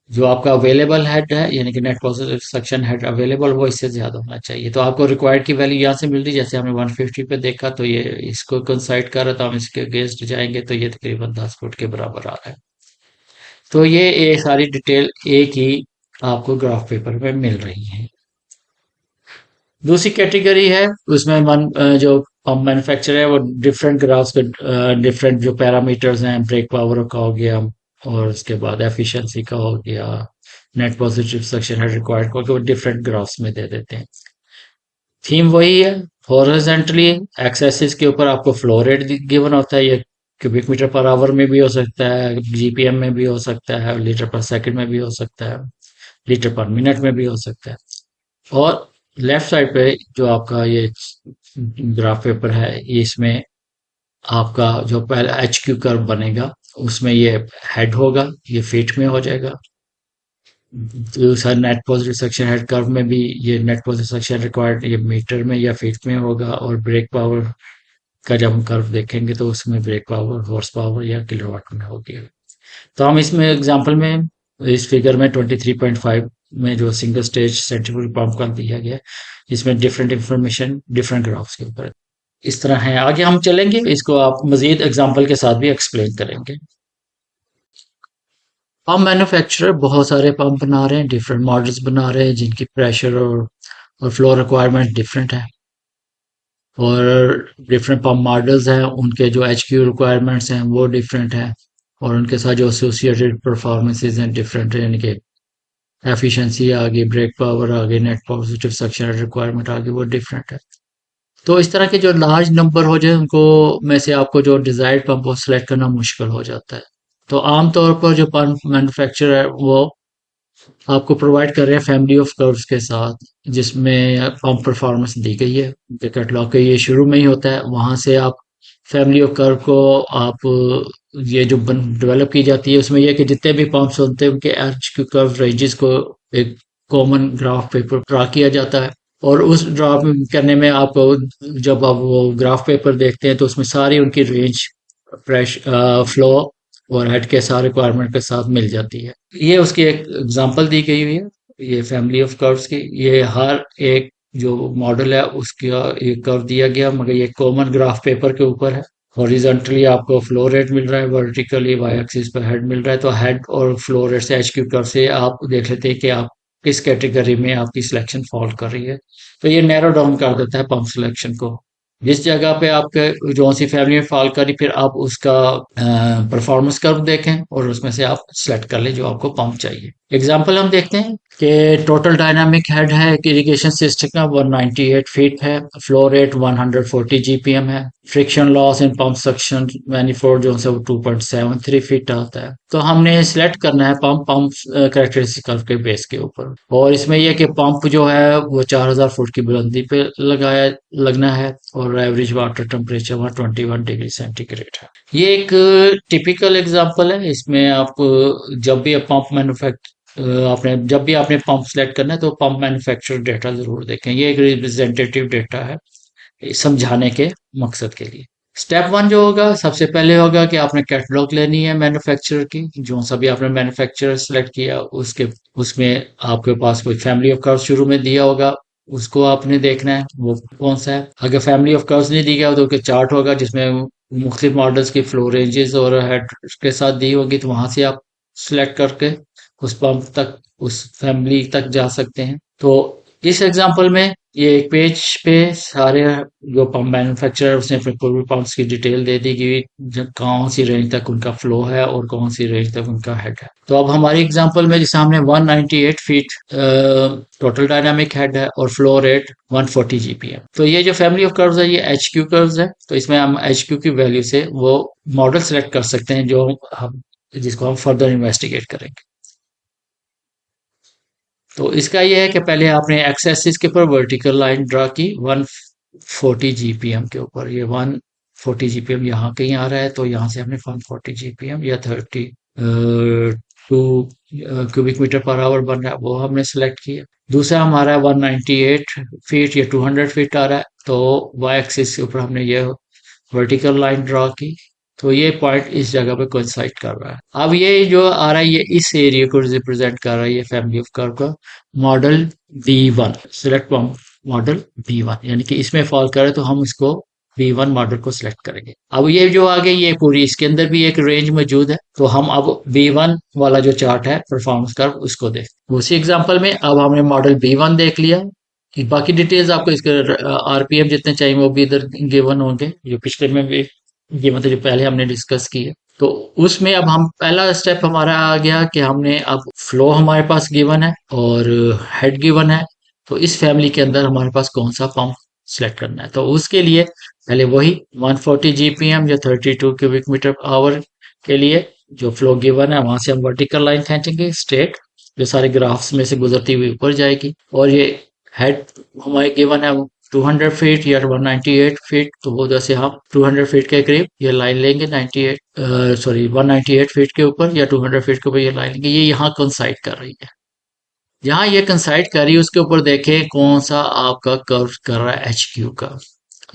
जो आपका अवेलेबल हेड है, यानी कि net positive suction head available, वो इससे ज्यादा होना चाहिए। तो आपको रिक्वायर्ड की वैल्यू यहाँ से मिल रही है, जैसे हमने 150 पे देखा तो ये इसको कंसाइड कर रहा था, हम इसके अगेंस्ट जाएंगे तो ये तकरीबन 10 फुट के बराबर आ रहा है। तो ये सारी डिटेल एक ही आपको ग्राफ पेपर में मिल रही है। दूसरी कैटेगरी है, उसमें जो पंप मैन्युफैक्चरर है वो डिफरेंट ग्राफ्स के डिफरेंट जो पैरामीटर्स हैं, ब्रेक पावर का हो गया और उसके बाद एफिशिएंसी का हो गया, net positive suction head required को डिफरेंट ग्राफ्स में दे देते हैं। थीम वही है, हॉरिजॉन्टली एक्स एक्सिस के ऊपर आपको फ्लो रेट गिवन होता है। ये क्यूबिक मीटर पर आवर में भी हो सकता है, जीपीएम में भी हो सकता है, लीटर पर सेकंड में भी हो सकता है, लीटर पर मिनट में भी हो सकता है। और लेफ्ट साइड पे जो आपका ये ग्राफ पेपर है, ये इसमें आपका जो पहला एच क्यू कर्व बनेगा, उसमें ये हेड होगा, ये फीट में हो जाएगा। तो sir net positive suction head curve में भी ये नेट पॉजिटिव सक्शन रिक्वायर्ड ये मीटर में या फीट में होगा। और ब्रेक पावर का जब हम कर्व देखेंगे तो उसमें ब्रेक पावर हॉर्स पावर या किलोवाट में होगी। तो हम इसमें एग्जांपल में इस फिगर में 23.5 में जो सिंगल स्टेज सेंट्रीफ्यूगल पंप का दिया गया है, इसमें डिफरेंट इंफॉर्मेशन डिफरेंट ग्राफ्स के ऊपर इस तरह है। आगे हम चलेंगे, इसको आप मजीद एग्जांपल के साथ भी एक्सप्लेन करेंगे। पंप मैन्युफैक्चरर बहुत सारे पंप बना रहे हैं, डिफरेंट मॉडल्स बना रहे हैं, जिनकी प्रेशर और फ्लो रिक्वायरमेंट डिफरेंट है। और डिफरेंट पंप मॉडल्स हैं, उनके जो एच क्यू रिक्वायरमेंट्स हैं वो डिफरेंट है। और उनके साथ जो एसोसिएटेड परफॉर्मेंसेज हैं डिफरेंट है, यानी कि एफिशिएंसी आ गई, ब्रेक पावर आ गई, नेट पॉजिटिव सक्शन रिक्वायरमेंट आ गई, वो डिफरेंट है। तो इस तरह के जो लार्ज नंबर हो जाए उनको में से आपको जो डिजायर्ड पंप को सिलेक्ट करना मुश्किल हो जाता है। तो आमतौर पर जो पंप मैन्युफैक्चरर है वो आपको प्रोवाइड कर रहे हैं फैमिली ऑफ कर्व्स के साथ, जिसमें पंप परफॉर्मेंस दी गई है। कैटलॉग के ये शुरू में ही होता है, वहां से आप फैमिली ऑफ कर्व को आप ये जो डेवलप की जाती है, उसमें यह कि जितने भी पंप्स होते हैं उनके एच क्यू कर्व रेंजेस को एक कॉमन ग्राफ पेपर ड्रा किया जाता है। और उस ड्रा करने में आप जब आप वो ग्राफ पेपर देखते हैं तो उसमें सारी उनकी रेंज, प्रेशर, फ्लो और हेड के सारे रिक्वायरमेंट के साथ मिल जाती है। ये उसकी एक एग्जांपल दी गई हुई है, ये फैमिली ऑफ कर्व्स की। ये हर एक जो मॉडल है उसका एक कर्व दिया गया, मगर ये कॉमन ग्राफ पेपर के ऊपर है। हॉरिजॉन्टली आपको फ्लो रेट मिल रहा है, वर्टिकली वाई एक्सिस पर हेड मिल रहा है। तो हेड और फ्लो रेट से एच क्यू कर्व से आप देख लेते हैं कि आप किस कैटेगरी में आपकी सिलेक्शन फॉल कर रही है। तो ये नैरो डाउन कर देता है पंप सिलेक्शन को। जिस जगह पे आपके जो सी फैमिली में फॉल करी, फिर आप उसका परफॉर्मेंस कर्व देखें और उसमें से आप सेलेक्ट कर लें जो आपको पंप चाहिए। एग्जांपल हम देखते हैं कि टोटल डायनामिक हेड है एक इरिगेशन सिस्टम का, 198 फीट है, फ्लो रेट 140 जीपीएम है, फ्रिक्शन लॉस इन पंप सक्शन मैनिफोल्ड जो है वो 2.73 फीट आता है। तो हमने सिलेक्ट करना है पंप कैरेक्टरिस्टिक कर्व के बेस के ऊपर। और इसमें यह कि पंप जो है वो 4000 फुट की बुलंदी पे लगना है और एवरेज वाटर टेम्परेचर वहाँ 21 डिग्री सेंटीग्रेड है। ये एक टिपिकल एग्जांपल है। इसमें आप जब भी पंप आपने जब भी आपने पंप सेलेक्ट करना है तो पंप मैन्युफैक्चरर डेटा जरूर देखें। ये एक रिप्रेजेंटेटिव डेटा है समझाने के मकसद के लिए। स्टेप वन जो होगा, सबसे पहले होगा कि आपने कैटलॉग लेनी है मैन्युफैक्चरर की। जो सा भी आपने मैन्युफैक्चरर सेलेक्ट किया उसके उसमें आपके पास कोई फैमिली ऑफ कर्व्स शुरू में दिया होगा, उसको आपने देखना है वो कौन सा है। अगर फैमिली ऑफ कर्व्स नहीं दी गया तो चार्ट होगा जिसमें मुख्तलिफ मॉडल्स की फ्लो रेंजेस और हेड के साथ दी होगी, तो वहां से आप सिलेक्ट करके उस पंप तक, उस फैमिली तक जा सकते हैं। तो इस एग्जांपल में ये एक पेज पे सारे जो पंप मैन्युफैक्चरर उसने अपने पूरे पंप्स की डिटेल दे दी कि कौन सी रेंज तक उनका फ्लो है और कौन सी रेंज तक उनका हेड है। तो अब हमारी एग्जांपल में जैसे हमने 198 फीट टोटल डायनामिक हेड है और फ्लो रेट 140 जीपीएम। तो ये जो फैमिली ऑफ कर्व्स है ये एच क्यू कर्व्स है। तो इसमें हम एच क्यू की वैल्यू से वो मॉडल सेलेक्ट कर सकते हैं जो हम जिसको हम फर्दर इन्वेस्टिगेट करेंगे। तो इसका ये है कि पहले आपने एक्स एक्सिस के ऊपर वर्टिकल लाइन ड्रा की 140 जीपीएम के ऊपर। ये 140 जीपीएम यहाँ कहीं आ रहा है तो यहाँ से हमने 140 जीपीएम या 32 क्यूबिक मीटर पर आवर बन रहा है वो हमने सेलेक्ट किया। दूसरा हमारा 198 फीट या 200 फीट आ रहा है तो वाई एक्सिस के ऊपर हमने ये वर्टिकल लाइन ड्रा की। तो ये पॉइंट इस जगह पे कोइंसाइड कर रहा है। अब ये जो आ रहा है ये इस एरिया को रिप्रेजेंट कर रहा है, ये फैमिली ऑफ कर्व का model B1 select model B1 यानी कि इसमें फॉल करे तो हम इसको B1 मॉडल को सिलेक्ट करेंगे। अब ये जो आ गई ये पूरी इसके अंदर भी एक रेंज मौजूद है तो हम अब B1 वाला जो चार्ट है परफॉर्मेंस कर्व उसको देख उसी एग्जांपल में अब हमने मॉडल B1 देख लिया कि बाकी डिटेल्स आपको इसके आरपीएम जितने चाहिए वो भी इधर गिवन होंगे जो पिछले में भी ये मतलब जो पहले हमने डिस्कस की है। तो उसमें अब हम पहला स्टेप हमारा आ गया कि हमने अब फ्लो हमारे पास गिवन है और हेड गिवन है। तो इस फैमिली के अंदर हमारे पास कौन सा पंप सिलेक्ट करना है तो उसके लिए पहले वही 140 जीपीएम या 32 क्यूबिक मीटर आवर के लिए जो फ्लो गिवन है वहां से हम वर्टिकल लाइन खींचेंगे स्ट्रेट जो सारे ग्राफ्स में से गुजरती हुई ऊपर जाएगी। और ये हेड हमारे गिवन है 200 फीट या 198 फीट तो वो जैसे हम 200 फीट के करीब ये लाइन लेंगे 198 फीट के ऊपर या 200 फीट के ऊपर ये लाइन लेंगे। ये यहाँ कंसाइड कर रही है, यहाँ ये कंसाइड कर रही है उसके ऊपर देखें कौन सा आपका कर्व कर रहा है एच क्यू का।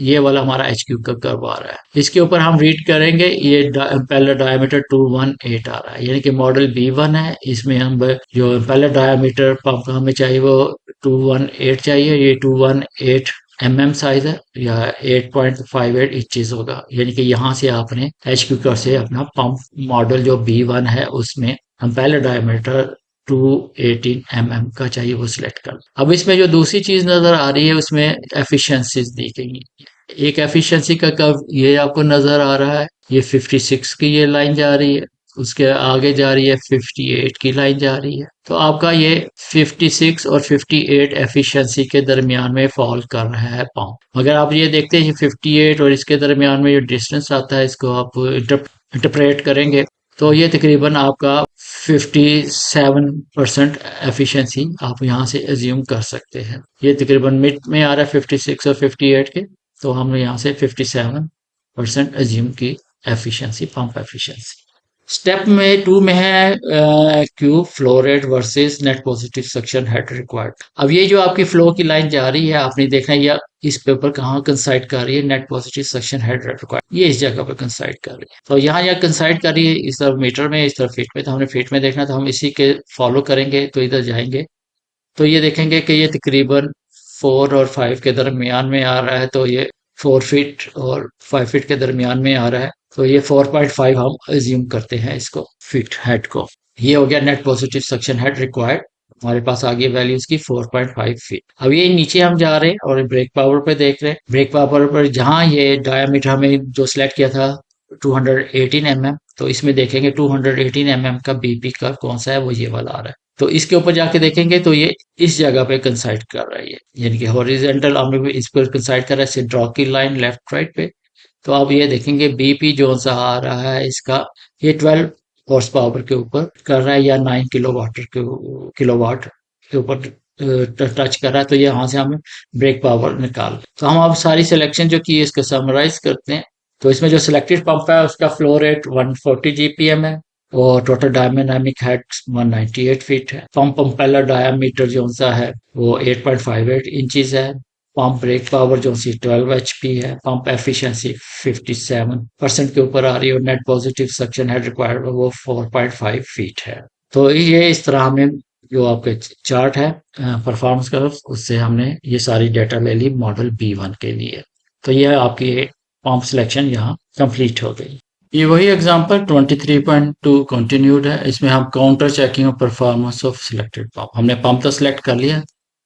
ये वाला हमारा एच क्यू का कर्व आ रहा है। इसके ऊपर हम रीड करेंगे ये पहला डायमीटर 218 आ रहा है यानी कि मॉडल B1 है। इसमें हम जो पहला डायमीटर पंप हमें चाहिए वो 218 चाहिए। ये 218 साइज है या 8.58 इंचेस होगा यानी कि यहाँ से आपने एच क्यू कर्व से अपना पंप मॉडल जो B1 है उसमें हम पहले डायमीटर 218 का चाहिए वो सिलेक्ट कर। अब इसमें जो दूसरी चीज नजर आ रही है उसमें एफिशिएंसीज दी गई है। एक एफिशिएंसी का कर्व ये आपको नजर आ रहा है, ये 56 की ये लाइन जा रही है, उसके आगे जा रही है 58 की लाइन जा रही है। तो आपका ये 56 और 58 एफिशिएंसी के दरमियान में फॉल कर रहा है पंप। अगर आप ये देखते हैं 58 और इसके दरमियान में जो डिस्टेंस आता है इसको आप इंटरप्रेट करेंगे तो ये तकरीबन आपका 57% एफिशिएंसी आप यहाँ से एज्यूम कर सकते हैं। ये तकरीबन मिड में आ रहा है 56 और 58 के तो हमने यहाँ से 57% एज्यूम की एफिशिएंसी पंप एफिशिएंसी। स्टेप में 2 में है Q flow rate versus net positive suction head required. अब ये जो आपकी फ्लो की लाइन जा रही है आपने देखना है या इस पेपर कहाँ कंसाइड कर रही है net positive suction head required, ये इस जगह पर कंसाइड कर रही है। तो यहाँ कंसाइड कर रही है इस तरफ मीटर में इस तरफ फीट में, तो हमने फीट में देखना तो हम इसी के फॉलो करेंगे तो इधर जाएंगे तो ये देखेंगे कि ये तकरीबन 4 और 5 के दरमियान में आ रहा है। तो ये 4 फीट और 5 फीट के दरमियान में आ रहा है तो ये 4.5 हम एज्यूम करते हैं इसको फीट हेड को। ये हो गया net positive suction head required, हमारे पास आ गई वैल्यूज की 4.5 फीट। अब ये नीचे हम जा रहे हैं और ब्रेक पावर पे देख रहे हैं। ब्रेक पावर पर जहां ये डायमीटर हमें जो सिलेक्ट किया था 218 तो इसमें देखेंगे 218 का बीपी का कौन सा है वो ये वाला आ रहा है। तो इसके ऊपर जाके देखेंगे तो ये इस जगह पे कंसाइड कर रहा है यानी कि हॉरिजेंटल हमने भी इस पर कंसाइड कर रहा है ड्रॉ की लाइन लेफ्ट राइट पे। तो आप ये देखेंगे बीपी जो सा आ रहा है इसका ये 12 हॉर्स पावर के ऊपर कर रहा है या 9 किलोवाट के ऊपर टच कर रहा है। तो ये यहाँ से हमें ब्रेक पावर निकाल। तो हम अब सारी सिलेक्शन जो की है इसको समराइज करते हैं। तो इसमें जो सिलेक्टेड पंप है उसका फ्लो रेट 140 जीपीएम है और टोटल डायनामिक हेड 198 फीट है। पंप पहला डायमीटर जो सा है वो 8.58 इंचेस है। पंप ब्रेक पावर जो सी 12 एचपी है। पंप एफिशिएंसी 57% के ऊपर आ रही है और net positive suction head required वो 4.5 फीट है। तो ये इस तरह हमें जो आपके चार्ट है परफॉर्मेंस का उससे हमने ये सारी डेटा ले ली मॉडल B1 के लिए। तो ये आपकी पंप सिलेक्शन यहाँ कंप्लीट हो गई। ये वही एग्जांपल 23.2 कंटिन्यूड है। इसमें हम counter checking of performance of selected pump, हमने पंप तो सिलेक्ट कर लिया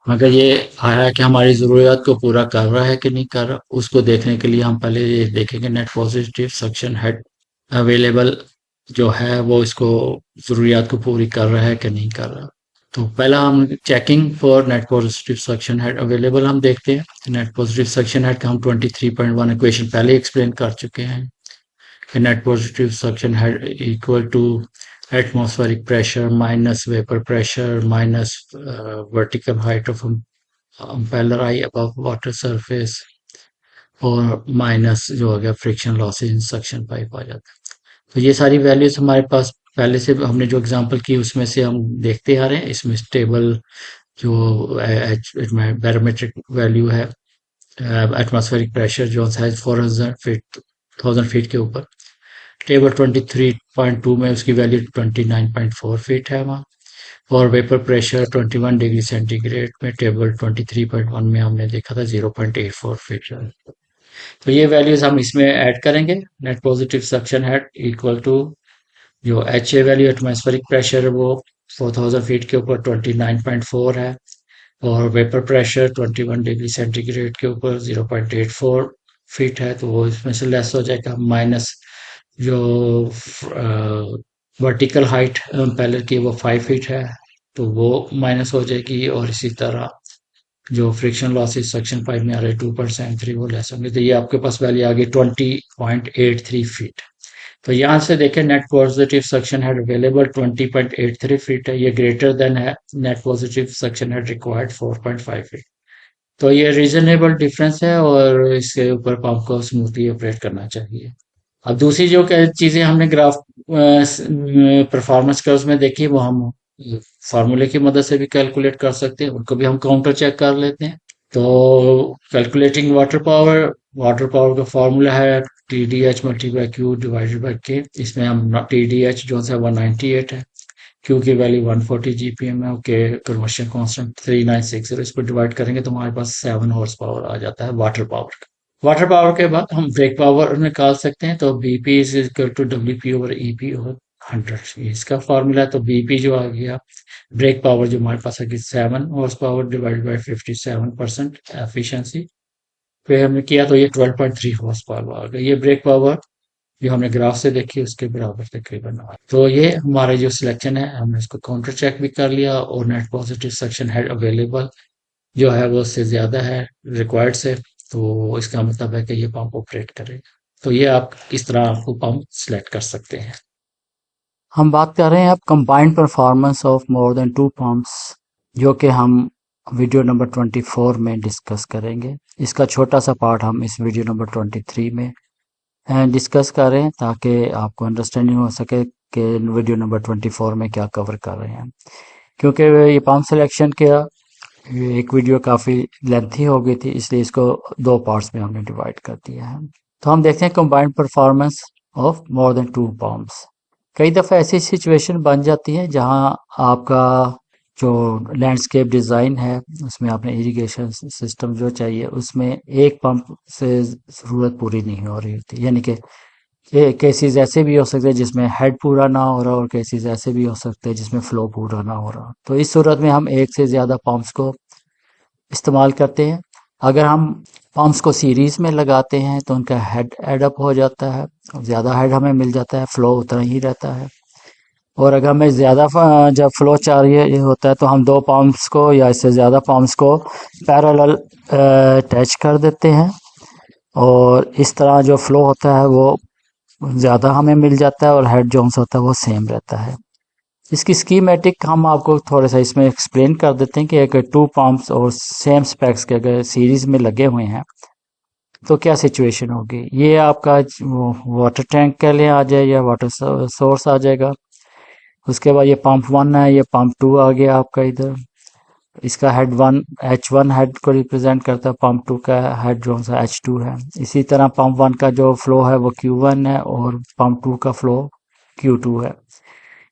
अगर ये आया कि हमारी ज़रूरियात को पूरा कर रहा है कि नहीं कर रहा, उसको देखने के लिए हम पहले ये देखेंगे net positive suction head available जो है वो इसको ज़रूरियात को पूरी कर रहा है कि नहीं कर रहा। तो पहला हम checking for net positive suction head available हम देखते हैं। नेट पॉजिटिव सक्शन हेड का हम 23.1 इक्वेशन पहले एक्सप्लेन कर चुके हैं। net positive suction head equal to atmospheric pressure minus vapor pressure minus vertical height of impeller eye above water surface और माइनस जो हो गया friction loss in suction pipe आ जाता है। तो ये सारी वैल्यूज हमारे पास पहले से हमने जो एग्जांपल की उसमें से हम देखते आ रहे हैं। इसमें स्टेबल जो बैरोमेट्रिक वैल्यू है एटमॉस्फेरिक प्रेशर जो है 4,000 फीट के ऊपर। टेबल 23.2 में उसकी वैल्यू 29.4 फीट है वहाँ। और वेपर प्रेशर 21 डिग्री सेंटीग्रेड में टेबल 23.1 में हमने देखा था 0.84 फीट है। तो ये वैल्यूज हम इसमें ऐड करेंगे। Net positive suction head equal to जो H A value atmospheric pressure वो 4,000 फीट के ऊपर 29.4 है और वेपर प्रेशर 21 डिग्री सेंटीग्रेड के ऊपर 0.84 फीट है। तो वो इसमें से लेस हो जाएगा माइनस जो वर्टिकल हाइट पैनल की वो 5 फीट है तो वो माइनस हो जाएगी। और इसी तरह जो फ्रिक्शन लॉसेस सेक्शन 5 में आ रहे 2.73 वो लेस होंगे। तो ये आपके पास वैल्यू आ गई 20.83 फीट। तो यहाँ से देखें net positive suction head available 20.83 feet है, ये ग्रेटर देन है net positive suction head required 4.5 feet. तो ये रीजनेबल डिफरेंस है और इसके ऊपर पंप को स्मूथली ऑपरेट करना चाहिए। अब दूसरी जो चीजें हमने ग्राफ परफॉर्मेंस कर्व्स में देखी वो हम फार्मूले की मदद से भी कैलकुलेट कर सकते हैं, उनको भी हम काउंटर चेक कर लेते हैं। तो कैलकुलेटिंग वाटर पावर का फार्मूला है T D H multiply Q divided by के। इसमें हम टी डी एच जो है 198 है, क्यू की वैल्यू 140 जीपीएम है, ओके कन्वर्शन कांस्टेंट 3960, इसको डिवाइड करेंगे तो हमारे पास 7 हॉर्स पावर आ जाता है वाटर पावर का। वाटर पावर के बाद हम ब्रेक पावर निकाल सकते हैं। तो BP is equal to WP over EP over 100, इसका फॉर्मूला है। तो बीपी जो आ गया ब्रेक पावर जो हमारे पास आ गई 7 horse power divided by 57% efficiency पे हमने किया तो ये 12.3 हॉर्स पावर आ गई। ये ब्रेक पावर जो हमने ग्राफ से देखी उसके बराबर तकरीबन आ। तो ये हमारा जो सिलेक्शन है हमने इसको काउंटर चेक भी कर लिया और net positive suction head available जो है वो उससे ज्यादा है रिक्वायर्ड से। तो इसका मतलब है कि ये पंप ऑपरेट करेगा। तो ये आप इस तरह आपको पंप सिलेक्ट कर सकते हैं। हम बात कर रहे हैं अब combined performance of more than 2 pumps, जो कि हम वीडियो नंबर 24 में डिस्कस करेंगे। इसका छोटा सा पार्ट हम इस वीडियो नंबर 23 में डिस्कस कर रहे हैं ताकि आपको अंडरस्टैंडिंग हो सके कि वीडियो नंबर 24 में क्या कवर कर रहे हैं। क्योंकि ये पंप सिलेक्शन के ये एक वीडियो काफ़ी लेंथी हो गई थी, इसलिए इसको 2 पार्ट्स में हमने डिवाइड कर दिया है। तो हम देखते हैं combined performance of more than 2 pumps. कई दफ़ा ऐसी सिचुएशन बन जाती है जहां आपका जो लैंडस्केप डिज़ाइन है उसमें आपने इरिगेशन सिस्टम जो चाहिए उसमें एक पंप से ज़रूरत पूरी नहीं हो रही होती, यानी कि केसेस ऐसे भी हो सकते हैं जिसमें हेड पूरा ना हो रहा और केसेस ऐसे भी हो सकते हैं जिसमें फ्लो पूरा ना हो रहा। तो इस सूरत में हम एक से ज़्यादा पंप्स को इस्तेमाल करते हैं। अगर हम पंप्स को सीरीज में लगाते हैं तो उनका हेड एडअप हो जाता है, ज़्यादा हेड हमें मिल जाता है, फ्लो उतना ही रहता है। और अगर हमें ज़्यादा जब फ्लो चाहिए होता है तो हम 2 पंप्स को या इससे ज़्यादा पंप्स को पैरेलल अटैच कर देते हैं और इस तरह जो फ्लो होता है वो ज़्यादा हमें मिल जाता है और हेड जो होता है वो सेम रहता है। इसकी स्कीमेटिक हम आपको थोड़ा सा इसमें एक्सप्लेन कर देते हैं कि अगर 2 पंप्स और सेम स्पेक्स के अगर सीरीज में लगे हुए हैं तो क्या सिचुएशन होगी। ये आपका वाटर टैंक के लिए आ जाए या वाटर सोर्स आ जाएगा। उसके बाद ये पंप 1 है, ये पंप 2 आ गया आपका इधर। इसका हेड 1 H1 हेड को रिप्रेजेंट करता है, पंप 2 का हेड जो सा H2 है। इसी तरह पंप 1 का जो फ्लो है वो Q1 है और पंप 2 का फ्लो Q2 है।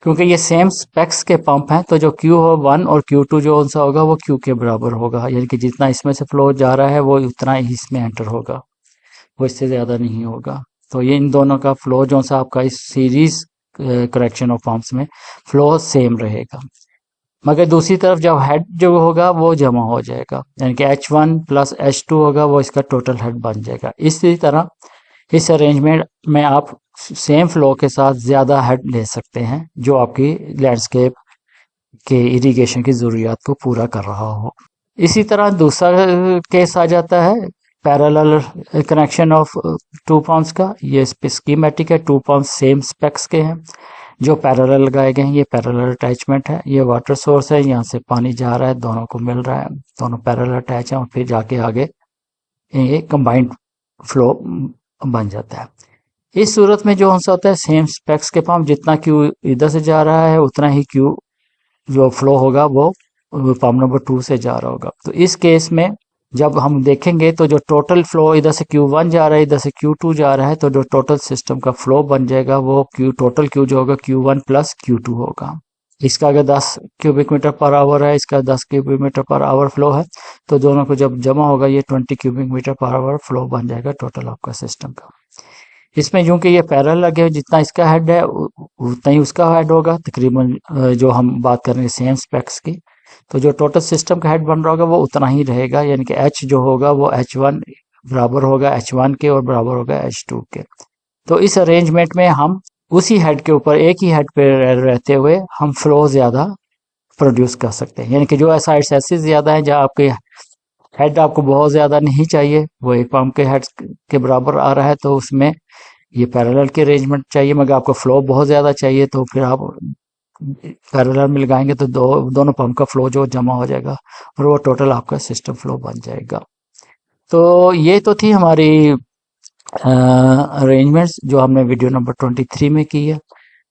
क्योंकि ये सेम स्पेक्स के पंप हैं तो जो Q1 और Q2 जो सा होगा वो Q के बराबर होगा, यानी कि जितना इसमें से फ्लो जा रहा है वो उतना ही इसमें एंटर होगा, वो इससे ज़्यादा नहीं होगा। तो ये इन दोनों का फ्लो जो सा आपका इस सीरीज करेक्शन ऑफ पंप्स में फ्लो सेम रहेगा। मगर दूसरी तरफ जब हेड जो होगा वो जमा हो जाएगा, यानी कि H1 प्लस H2 होगा, वो इसका टोटल हेड बन जाएगा। इसी तरह इस अरेंजमेंट में आप सेम फ्लो के साथ ज़्यादा हेड ले सकते हैं जो आपकी लैंडस्केप के इरिगेशन की ज़रूरियात को पूरा कर रहा हो। इसी तरह दूसरा केस आ जाता है parallel connection of two pumps का। ये स्कीमेटिक है, टू पंप्स सेम स्पेक्स के हैं जो पैरेलल लगाए गए हैं। ये पैरेलल अटैचमेंट है, ये वाटर सोर्स है, यहाँ से पानी जा रहा है, दोनों को मिल रहा है, दोनों पैरेलल अटैच हैं और फिर जाके आगे ये कंबाइंड फ्लो बन जाता है। इस सूरत में जो सा होता है सेम स्पेक्स के पंप, जितना क्यू इधर से जा रहा है उतना ही क्यू जो फ्लो होगा वो पंप नंबर 2 से जा रहा होगा। तो इस केस में जब हम देखेंगे तो जो टोटल फ्लो इधर से Q1 जा रहा है, इधर से Q2 जा रहा है, तो जो टोटल सिस्टम का फ्लो बन जाएगा वो टोटल क्यू जो होगा Q1 प्लस Q2 होगा। इसका अगर 10 क्यूबिक मीटर पर आवर है, इसका 10 क्यूबिक मीटर पर आवर फ्लो है, तो दोनों को जब जमा होगा ये 20 क्यूबिक मीटर पर आवर फ्लो बन जाएगा टोटल आपका सिस्टम का। इसमें क्योंकि ये पैरेलल लगे हुए, जितना इसका हेड है उतना ही उसका हेड होगा तकरीबन। जो हम बात कर रहे हैं सेम स्पेक्स की, तो जो टोटल सिस्टम का हेड बन रहा होगा वो उतना ही रहेगा, यानी कि H जो होगा वो H1 बराबर होगा H1 के और बराबर होगा H2 के। तो इस अरेंजमेंट में हम उसी हेड के ऊपर, एक ही हेड पे रहते हुए हम फ्लो ज़्यादा प्रोड्यूस कर सकते हैं, यानी कि जो साइड्स ऐसी ज़्यादा है जहाँ आपके हेड आपको बहुत ज़्यादा नहीं चाहिए, वो एक पंप के हेड के बराबर आ रहा है, तो उसमें ये पैरेलल के अरेंजमेंट चाहिए। मगर आपको फ्लो बहुत ज़्यादा चाहिए तो फिर आप पैरेलल में लगाएंगे तो दोनों पंप का फ्लो जो जमा हो जाएगा और वो टोटल आपका सिस्टम फ्लो बन जाएगा। तो ये तो थी हमारी अरेंजमेंट्स जो हमने वीडियो नंबर 23 में की है।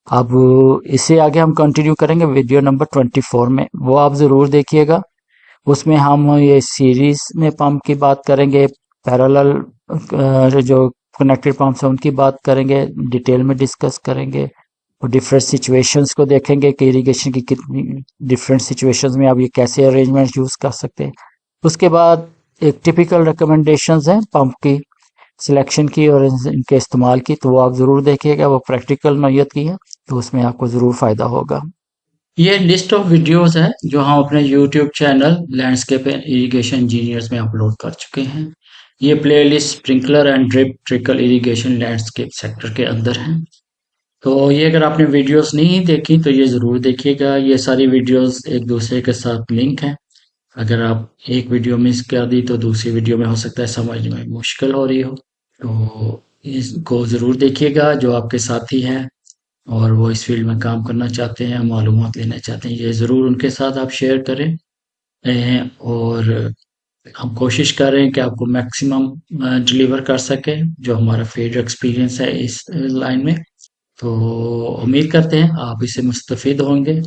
अब इससे आगे हम कंटिन्यू करेंगे वीडियो नंबर 24 में, वो आप ज़रूर देखिएगा। उसमें हम ये सीरीज में पंप की बात करेंगे, पैरेलल जो कनेक्टेड पंप्स हैं उनकी बात करेंगे, डिटेल में डिस्कस करेंगे और डिफरेंट सिचुएशंस को देखेंगे कि इरिगेशन की कितनी डिफरेंट सिचुएशंस में आप ये कैसे अरेंजमेंट यूज़ कर सकते हैं। उसके बाद एक टिपिकल रिकमेंडेशंस हैं पंप की सिलेक्शन की और इनके इस्तेमाल की, तो वो आप ज़रूर देखिएगा, वो प्रैक्टिकल नौयत की है, तो उसमें आपको ज़रूर फ़ायदा होगा। ये लिस्ट ऑफ वीडियोस है जो हम अपने YouTube channel landscape and irrigation engineers में अपलोड कर चुके हैं। ये playlist sprinkler and drip trickle irrigation landscape sector के अंदर है। तो ये अगर आपने वीडियोस नहीं देखी तो ये ज़रूर देखिएगा। ये सारी वीडियोस एक दूसरे के साथ लिंक हैं। अगर आप एक वीडियो मिस कर दी तो दूसरी वीडियो में हो सकता है समझ में मुश्किल हो रही हो, तो इसको ज़रूर देखिएगा। जो आपके साथी हैं और वो इस फील्ड में काम करना चाहते हैं, मालूमात लेना चाहते हैं, ये ज़रूर उनके साथ आप शेयर करें। और हम कोशिश कर रहे हैं कि आपको मैक्सिमम डिलीवर कर सकें जो हमारा फील्ड एक्सपीरियंस है इस लाइन में। तो उम्मीद करते हैं आप इससे मुस्तफ़ीद होंगे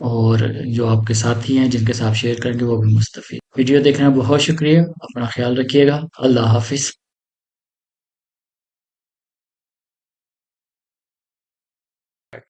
और जो आपके साथी हैं जिनके साथ शेयर करेंगे वो भी मुस्तफ़ीद। वीडियो देखने में बहुत शुक्रिया, अपना ख्याल रखिएगा, अल्लाह हाफिज़।